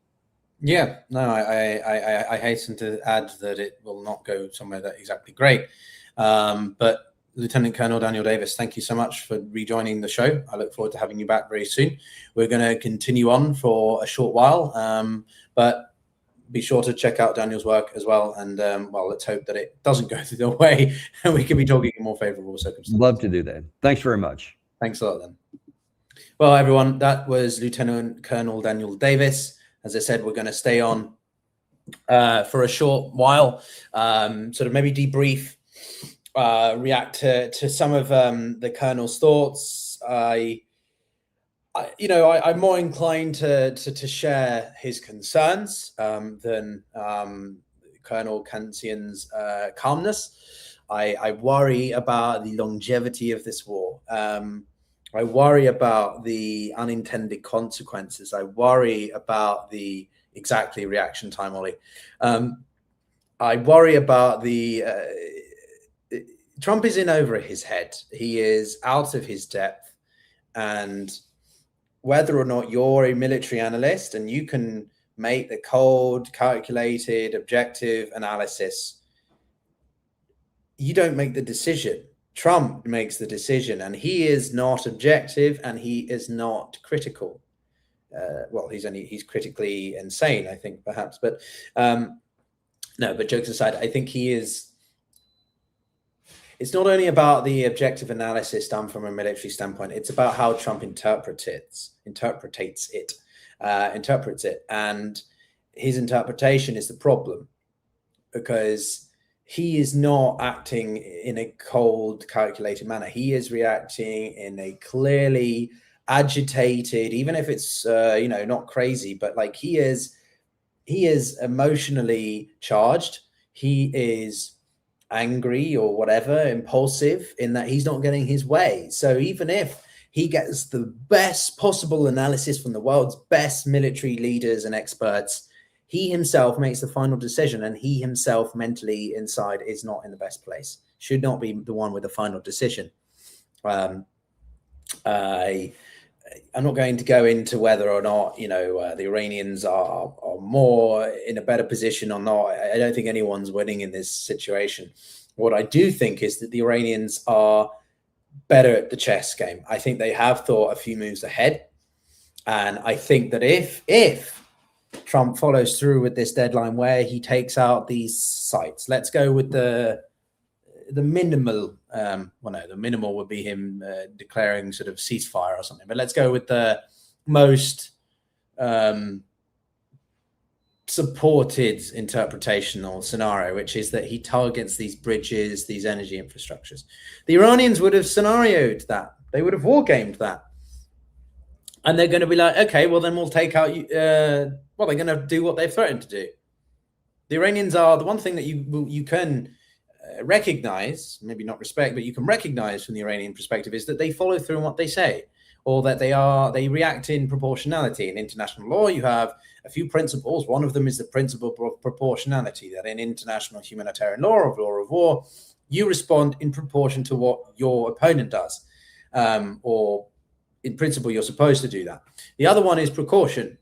Yeah, no, I hasten to add that it will not go somewhere that exactly great. But Lieutenant Colonel Daniel Davis, thank you so much for rejoining the show. I look forward to having you back very soon. We're going to continue on for a short while, but be sure to check out Daniel's work as well. And let's hope that it doesn't go the way and we can be talking in more favorable circumstances. Love to do that. Thanks very much. Thanks a lot then. Well, everyone, that was Lieutenant Colonel Daniel Davis. As I said, we're going to stay on for a short while, sort of maybe debrief, react to some of the Colonel's thoughts. I'm more inclined to share his concerns than Colonel Kantian's calmness. I worry about the longevity of this war. I worry about the unintended consequences. I worry about the reaction time, Ollie. I worry about Trump is in over his head. He is out of his depth. And whether or not you're a military analyst and you can make the cold, calculated, objective analysis, you don't make the decision. Trump makes the decision, and he is not objective and he is not critical. He's critically insane, I think, perhaps. But but jokes aside, I think he is. It's not only about the objective analysis done from a military standpoint. It's about how Trump interprets it. And his interpretation is the problem, because he is not acting in a cold, calculated manner. He is reacting in a clearly agitated, even if it's not crazy, but like he is emotionally charged. He is angry or whatever, impulsive, in that he's not getting his way. So even if he gets the best possible analysis from the world's best military leaders and experts, he himself makes the final decision, and he himself mentally inside is not in the best place, should not be the one with the final decision. I'm not going to go into whether or not, the Iranians are more in a better position or not. I don't think anyone's winning in this situation. What I do think is that the Iranians are better at the chess game. I think they have thought a few moves ahead. And I think that if Trump follows through with this deadline where he takes out these sites, let's go with the minimal, the minimal would be him declaring sort of ceasefire or something, but let's go with the most supported interpretational scenario, which is that he targets these bridges, these energy infrastructures. The Iranians would have scenarioed that. They would have wargamed that. And they're going to be like, okay, well, then we'll take out, they're going to do what they've threatened to do. The Iranians are the one thing that you can recognize, maybe not respect, but you can recognize from the Iranian perspective, is that they follow through on what they say. or that they react in proportionality. In international law, you have a few principles. One of them is the principle of proportionality, that in international humanitarian law of war, you respond in proportion to what your opponent does, or in principle, you're supposed to do that. The other one is precaution.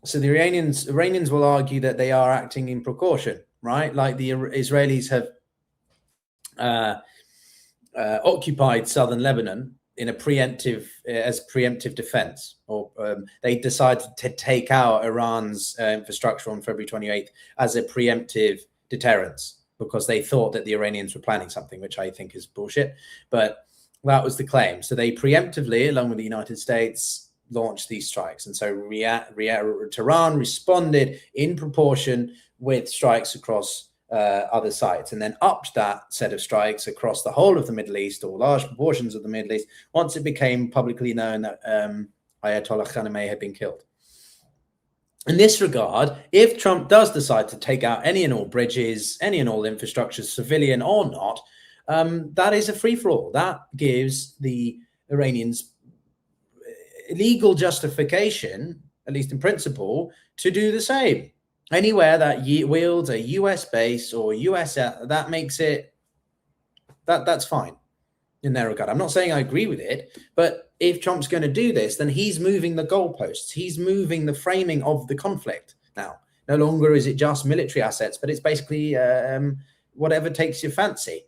So the Iranians will argue that they are acting in precaution, right? Like the Israelis have occupied southern Lebanon in a preemptive defense, or they decided to take out Iran's infrastructure on February 28th as a preemptive deterrence because they thought that the Iranians were planning something, which I think is bullshit. But that was the claim. So they preemptively, along with the United States, launched these strikes. And so Tehran responded in proportion with strikes across other sites, and then upped that set of strikes across the whole of the Middle East, or large proportions of the Middle East, once it became publicly known that Ayatollah Khamenei had been killed. In this regard, if Trump does decide to take out any and all bridges, any and all infrastructure, civilian or not, that is a free-for-all. That gives the Iranians legal justification, at least in principle, to do the same. Anywhere that wields a US base or US, that makes it, that's fine in their regard. I'm not saying I agree with it, but if Trump's going to do this, then he's moving the goalposts. He's moving the framing of the conflict. Now, no longer is it just military assets, but it's basically whatever takes your fancy.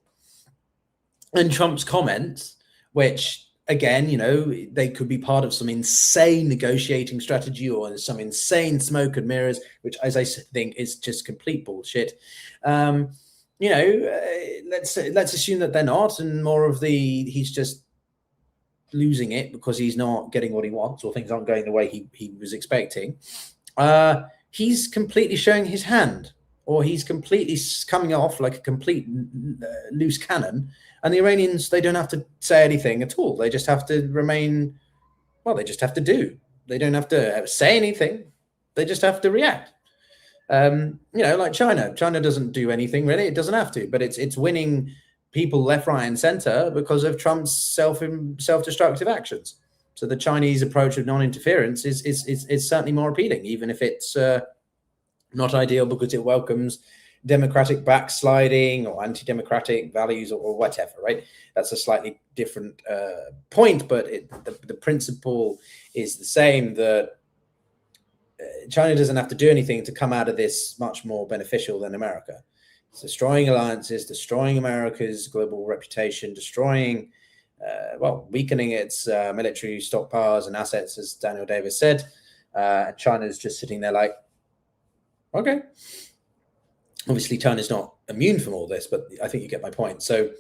And Trump's comments, which, again, you know, they could be part of some insane negotiating strategy or some insane smoke and mirrors, which, as I think, is just complete bullshit. You know, let's assume that they're not, and more of he's just losing it because he's not getting what he wants, or things aren't going the way he was expecting. He's completely showing his hand, or he's completely coming off like a complete loose cannon. And the Iranians, they don't have to say anything at all. They just have to remain, well, they just have to do. They don't have to say anything. They just have to react. You know, like China. China doesn't do anything, really. It doesn't have to, but it's winning people left, right, and center because of Trump's self-destructive actions. So the Chinese approach of non-interference is certainly more appealing, even if it's not ideal because it welcomes democratic backsliding or anti-democratic values or whatever, right? That's a slightly different point, but the principle is the same, that China doesn't have to do anything to come out of this much more beneficial than America. It's destroying alliances, destroying America's global reputation, destroying, weakening its military stockpiles and assets, as Daniel Davis said. And China's just sitting there like, okay. Obviously, China's not immune from all this, but I think you get my point. So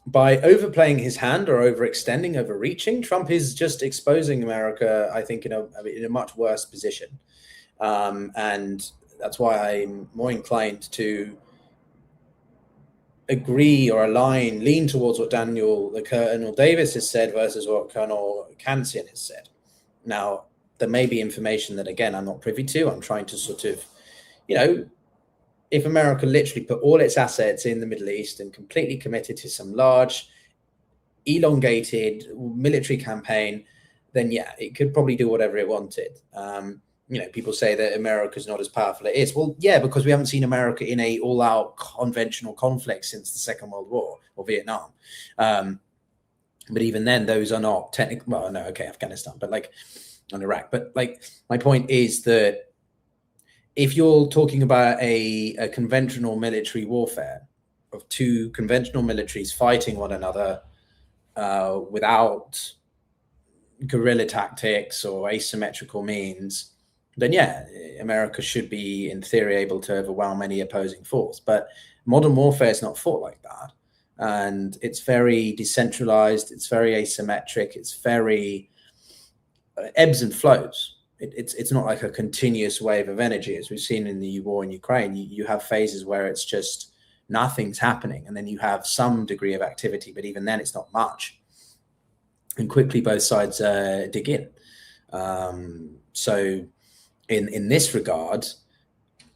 by overplaying his hand or overextending, overreaching, Trump is just exposing America, I think, in a much worse position. And that's why I'm more inclined to agree or lean towards what Colonel Davis has said versus what Colonel Kansian has said. Now, there may be information that, again, I'm not privy to. I'm trying to sort of, you know, if America literally put all its assets in the Middle East and completely committed to some large, elongated military campaign, then yeah, it could probably do whatever it wanted. You know, people say that America's not as powerful as it is. Well, yeah, because we haven't seen America in a all-out conventional conflict since the Second World War or Vietnam. But even then, those are not technical. Well, no, okay, Afghanistan, but like on Iraq. But like, my point is that if you're talking about a conventional military warfare of two conventional militaries fighting one another without guerrilla tactics or asymmetrical means, then yeah, America should be, in theory, able to overwhelm any opposing force. But modern warfare is not fought like that. And it's very decentralized. It's very asymmetric. It's very ebbs and flows. It's not like a continuous wave of energy, as we've seen in the war in Ukraine. You have phases where it's just nothing's happening, and then you have some degree of activity, but even then it's not much. And quickly both sides dig in. So in this regard,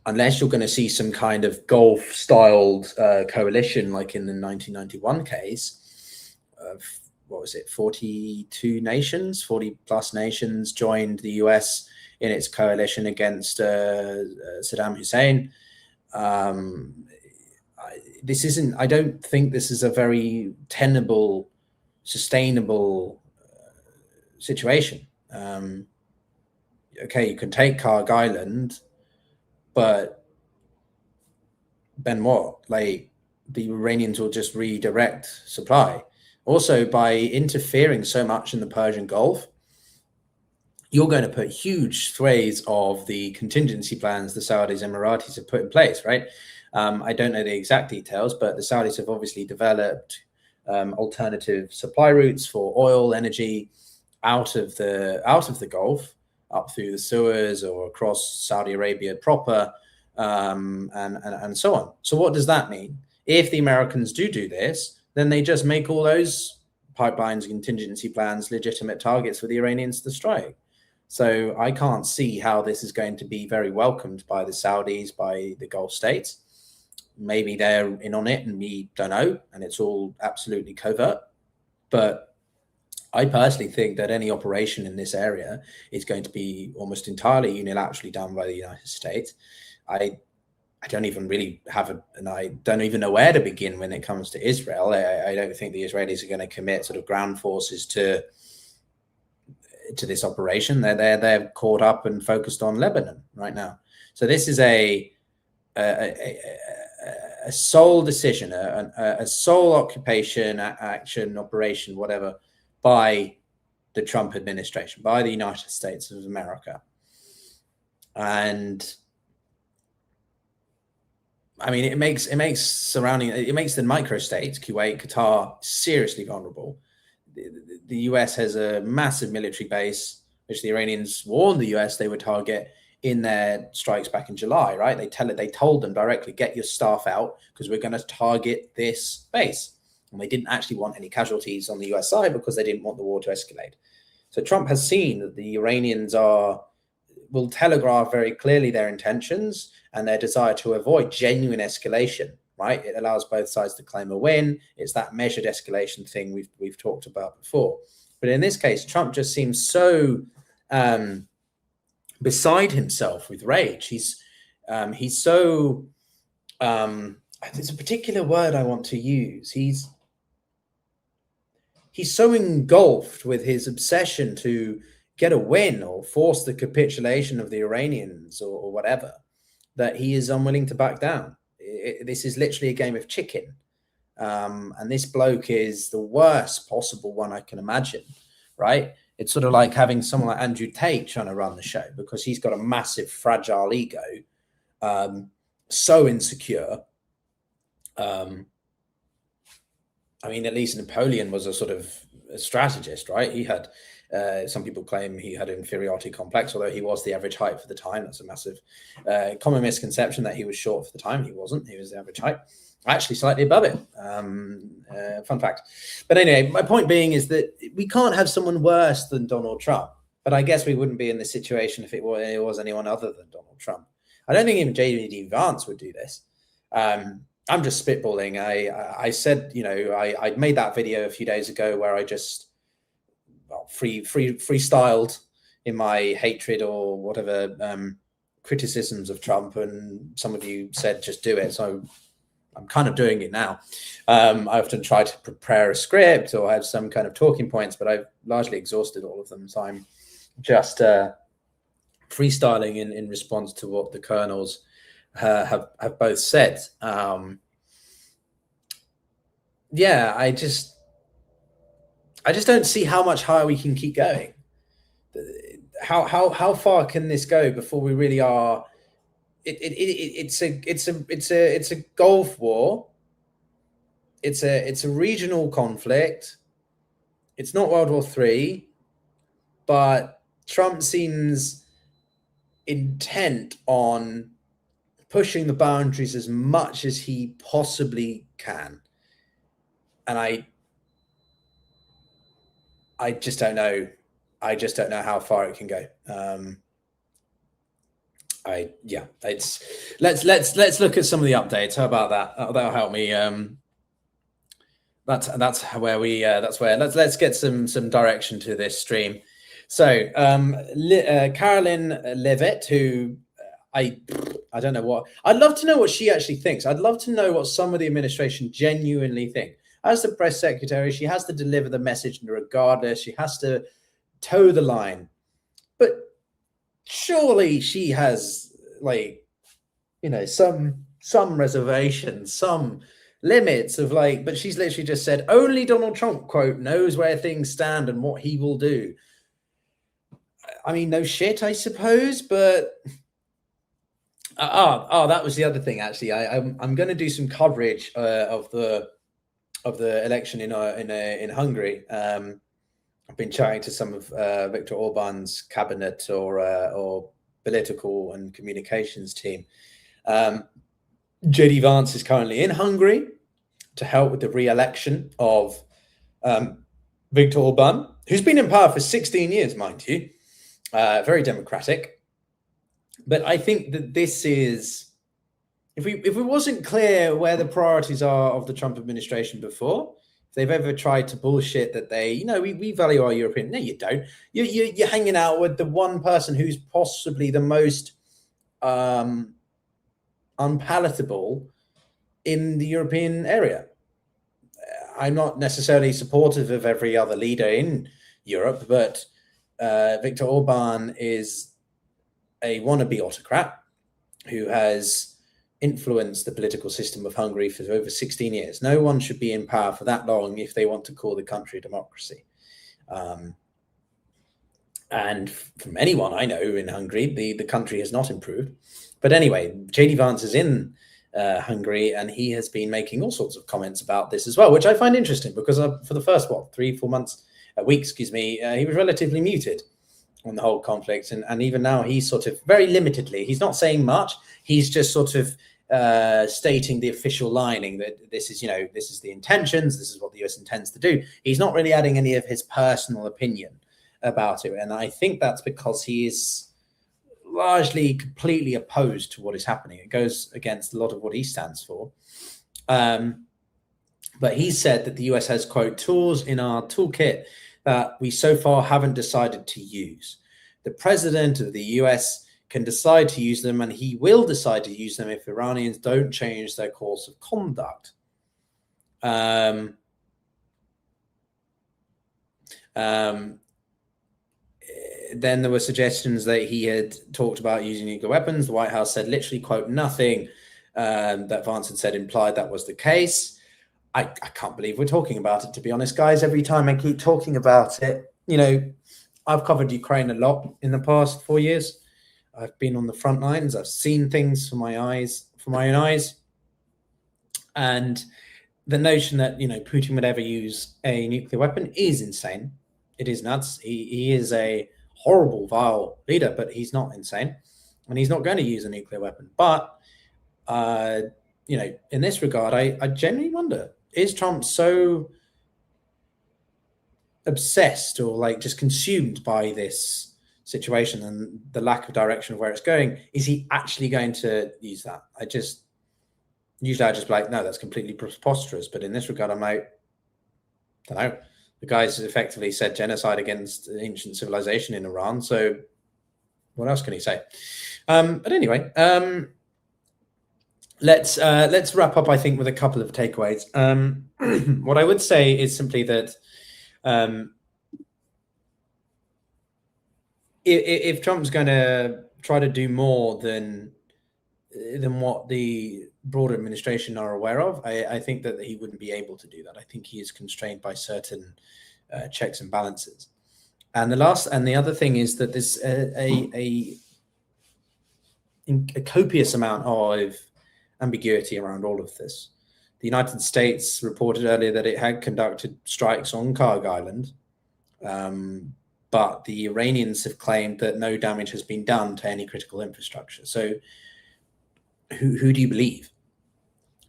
unless you're going to see some kind of Gulf-styled coalition like in the 1991 case, what was it, 42 nations, 40 plus nations joined the US in its coalition against Saddam Hussein. I don't think this is a very tenable, sustainable situation. Okay, you can take Karg Island, but then what? Like, the Iranians will just redirect supply. Also, by interfering so much in the Persian Gulf, you're going to put huge swathes of the contingency plans the Saudis and Emiratis have put in place, right? I don't know the exact details, but the Saudis have obviously developed alternative supply routes for oil, energy out of the Gulf, up through the Suez or across Saudi Arabia proper, and so on. So what does that mean? If the Americans do this, then they just make all those pipelines and contingency plans legitimate targets for the Iranians to strike. So I can't see how this is going to be very welcomed by the Saudis, by the Gulf states. Maybe they're in on it and we don't know, and it's all absolutely covert. But I personally think that any operation in this area is going to be almost entirely unilaterally done by the United States. I don't even really and I don't even know where to begin when it comes to Israel. I don't think the Israelis are going to commit sort of ground forces to this operation. They're caught up and focused on Lebanon right now. So this is a sole decision, a sole occupation, action, operation, whatever, by the Trump administration, by the United States of America. And I mean, it makes the microstates, Kuwait, Qatar, seriously vulnerable. The US has a massive military base, which the Iranians warned the US they would target in their strikes back in July, right? They told them directly, get your staff out because we're going to target this base. And they didn't actually want any casualties on the US side because they didn't want the war to escalate. So Trump has seen that the Iranians will telegraph very clearly their intentions and their desire to avoid genuine escalation, right? It allows both sides to claim a win. It's that measured escalation thing we've talked about before. But in this case, Trump just seems so beside himself with rage. He's so there's a particular word I want to use. He's so engulfed with his obsession to get a win or force the capitulation of the Iranians or whatever, that he is unwilling to back down. This is literally a game of chicken. And this bloke is the worst possible one I can imagine, right? It's sort of like having someone like Andrew Tate trying to run the show because he's got a massive, fragile ego, so insecure. I mean, at least Napoleon was a sort of a strategist, right? He had, some people claim he had an inferiority complex, although he was the average height for the time. That's a massive common misconception that he was short for the time. He wasn't. He was the average height, actually slightly above it. Fun fact. But anyway, my point being is that we can't have someone worse than Donald Trump. But I guess we wouldn't be in this situation if it was anyone other than Donald Trump. I don't think even J.D. Vance would do this. I'm just spitballing. I said, I made that video a few days ago where I just freestyled in my hatred or whatever criticisms of Trump, and some of you said just do it. So I'm kind of doing it now. I often try to prepare a script or have some kind of talking points, but I've largely exhausted all of them. So I'm just freestyling in response to what the colonels have both said. Yeah, I just don't see how much higher we can keep going. How far can this go before we really are? It's a Gulf war. It's a regional conflict. It's not World War III, but Trump seems intent on pushing the boundaries as much as he possibly can. And I just don't know. I just don't know how far it can go. Let's look at some of the updates. How about that? That'll help me That's where we let's get some direction to this stream. So Caroline Levitt, who I don't know what, I'd love to know what she actually thinks. I'd love to know what some of the administration genuinely think. As the press secretary, she has to deliver the message regardless. She has to toe the line, but surely she has, like, you know, some reservations, some limits of, like, but she's literally just said only Donald Trump, quote, knows where things stand and what he will do. I mean, no shit, I suppose, but that was the other thing. Actually, I'm going to do some coverage of the election in Hungary. I've been chatting to some of Viktor Orban's cabinet or political and communications team. JD Vance is currently in Hungary to help with the re-election of Viktor Orban, who's been in power for 16 years, mind you, very democratic. But I think that this is, if it wasn't clear where the priorities are of the Trump administration before, if they've ever tried to bullshit that they, you know, we value our European, no, you don't. You're hanging out with the one person who's possibly the most unpalatable in the European area. I'm not necessarily supportive of every other leader in Europe, but Viktor Orban is a wannabe autocrat who has influenced the political system of Hungary for over 16 years. No one should be in power for that long if they want to call the country a democracy. And from anyone I know in Hungary, the country has not improved. But anyway, JD Vance is in Hungary, and he has been making all sorts of comments about this as well, which I find interesting because for the first, 3-4 weeks, he was relatively muted on the whole conflict. And even now he's sort of very limitedly, he's not saying much. He's just sort of stating the official lining that this is the intentions, this is what the US intends to do. He's not really adding any of his personal opinion about it. And I think that's because he is largely completely opposed to what is happening. It goes against a lot of what he stands for. But he said that the US has, quote, tools in our toolkit that we so far haven't decided to use. The president of the US can decide to use them, and he will decide to use them if Iranians don't change their course of conduct. Then there were suggestions that he had talked about using nuclear weapons. The White House said literally, quote, nothing that Vance had said implied that was the case. I can't believe we're talking about it, to be honest, guys. Every time I keep talking about it, you know, I've covered Ukraine a lot in the past 4 years. I've been on the front lines. I've seen things from my own eyes. And the notion that, you know, Putin would ever use a nuclear weapon is insane. It is nuts. He is a horrible, vile leader, but he's not insane. And he's not going to use a nuclear weapon. But, you know, in this regard, I genuinely wonder, is Trump so obsessed or like just consumed by this situation and the lack of direction of where it's going? Is he actually going to use that? Usually I just be like, no, that's completely preposterous. But in this regard, I'm like, I don't know. The guy's effectively said genocide against ancient civilization in Iran. So what else can he say? But anyway, let's wrap up, I think, with a couple of takeaways. What I would say is simply that if Trump's going to try to do more than what the broader administration are aware of, I think that he wouldn't be able to do that. I think he is constrained by certain checks and balances. And the other thing is that there's a copious amount of ambiguity around all of this. The United States reported earlier that it had conducted strikes on Karg Island, but the Iranians have claimed that no damage has been done to any critical infrastructure. So who do you believe?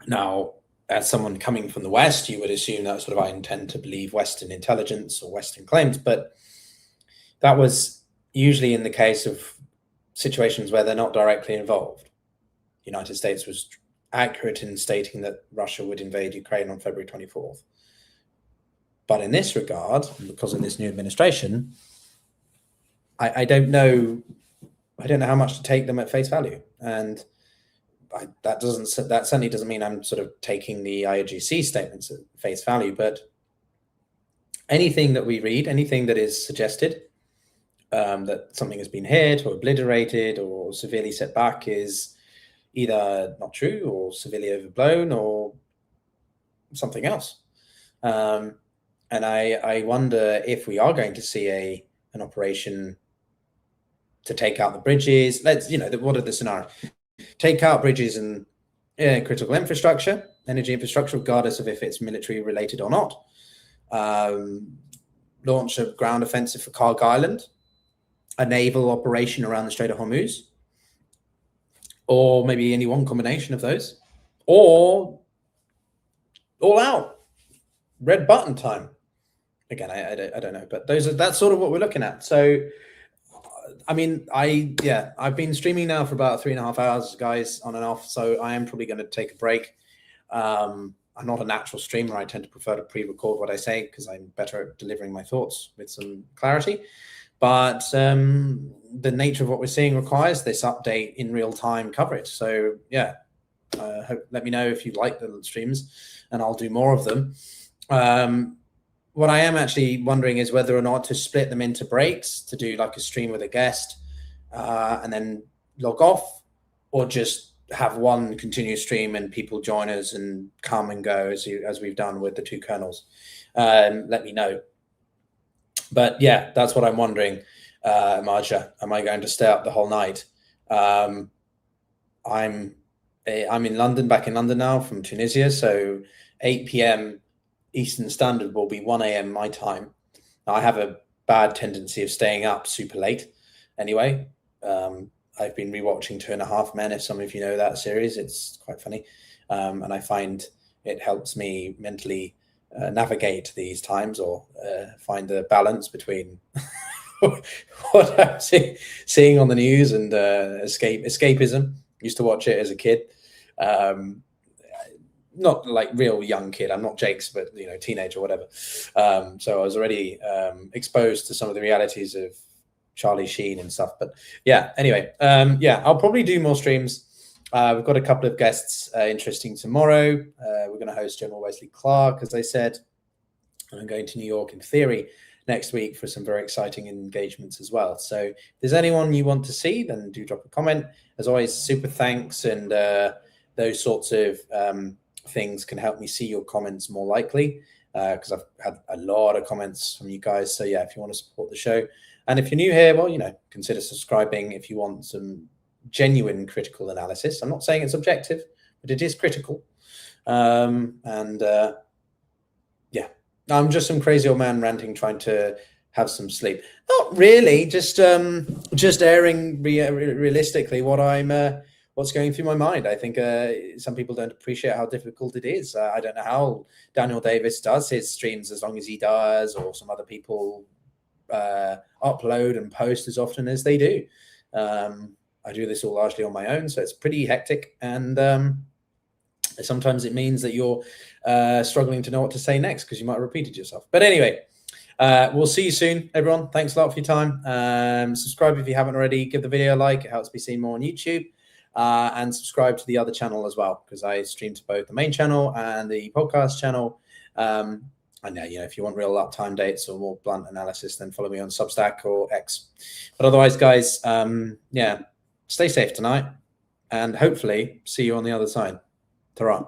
Now, as someone coming from the West, you would assume that sort of I intend to believe Western intelligence or Western claims, but that was usually in the case of situations where they're not directly involved. The United States was accurate in stating that Russia would invade Ukraine on February 24th. But in this regard, because of this new administration, I don't know. I don't know how much to take them at face value, and that certainly doesn't mean I'm sort of taking the IOGC statements at face value. But anything that we read, anything that is suggested, that something has been hit or obliterated or severely set back, is either not true or severely overblown or something else. And I wonder if we are going to see an operation to take out the bridges. What are the scenarios? Take out bridges and critical infrastructure, energy infrastructure, regardless of if it's military related or not. Launch a ground offensive for Karg Island, a naval operation around the Strait of Hormuz, or maybe any one combination of those, or all out red button time. Again, I don't know, but that's sort of what we're looking at. So, I mean, I've been streaming now for about 3.5 hours, guys, on and off. So I am probably going to take a break. I'm not a natural streamer. I tend to prefer to pre-record what I say because I'm better at delivering my thoughts with some clarity. But the nature of what we're seeing requires this update in real-time coverage. So yeah, let me know if you like the streams, and I'll do more of them. What I am actually wondering is whether or not to split them into breaks, to do like a stream with a guest and then log off, or just have one continuous stream and people join us and come and go as we've done with the two colonels. Let me know. But yeah, that's what I'm wondering, Marja. Am I going to stay up the whole night? I'm in London, back in London now from Tunisia. So 8 p.m. Eastern Standard will be 1 a.m. my time. Now, I have a bad tendency of staying up super late anyway. I've been rewatching 2.5 Men, if some of you know that series. It's quite funny. And I find it helps me mentally navigate these times, or find the balance between what I'm seeing on the news and escapism. Used to watch it as a kid. Not like real young kid. I'm not Jake's, but teenager or whatever. So I was already exposed to some of the realities of Charlie Sheen and stuff. But yeah, anyway, I'll probably do more streams. We've got a couple of guests interesting tomorrow. We're going to host General Wesley Clark, as I said. And I'm going to New York in theory next week for some very exciting engagements as well. So if there's anyone you want to see, then do drop a comment. As always, super thanks, and those sorts of things can help me see your comments more likely, because I've had a lot of comments from you guys. So yeah, if you want to support the show, and if you're new here, well, consider subscribing if you want some genuine critical analysis. I'm not saying it's objective, but it is critical. I'm just some crazy old man ranting, trying to have some sleep. Not really, just airing realistically what's going through my mind. I think some people don't appreciate how difficult it is. I don't know how Daniel Davis does his streams as long as he does, or some other people upload and post as often as they do. I do this all largely on my own, so it's pretty hectic. And sometimes it means that you're struggling to know what to say next because you might have repeated yourself. But anyway, we'll see you soon, everyone. Thanks a lot for your time. Subscribe if you haven't already. Give the video a like. It helps me see more on YouTube. And subscribe to the other channel as well, because I stream to both the main channel and the podcast channel. And if you want real uptime dates or more blunt analysis, then follow me on Substack or X. But otherwise, guys, stay safe tonight, and hopefully see you on the other side. Ta-ra.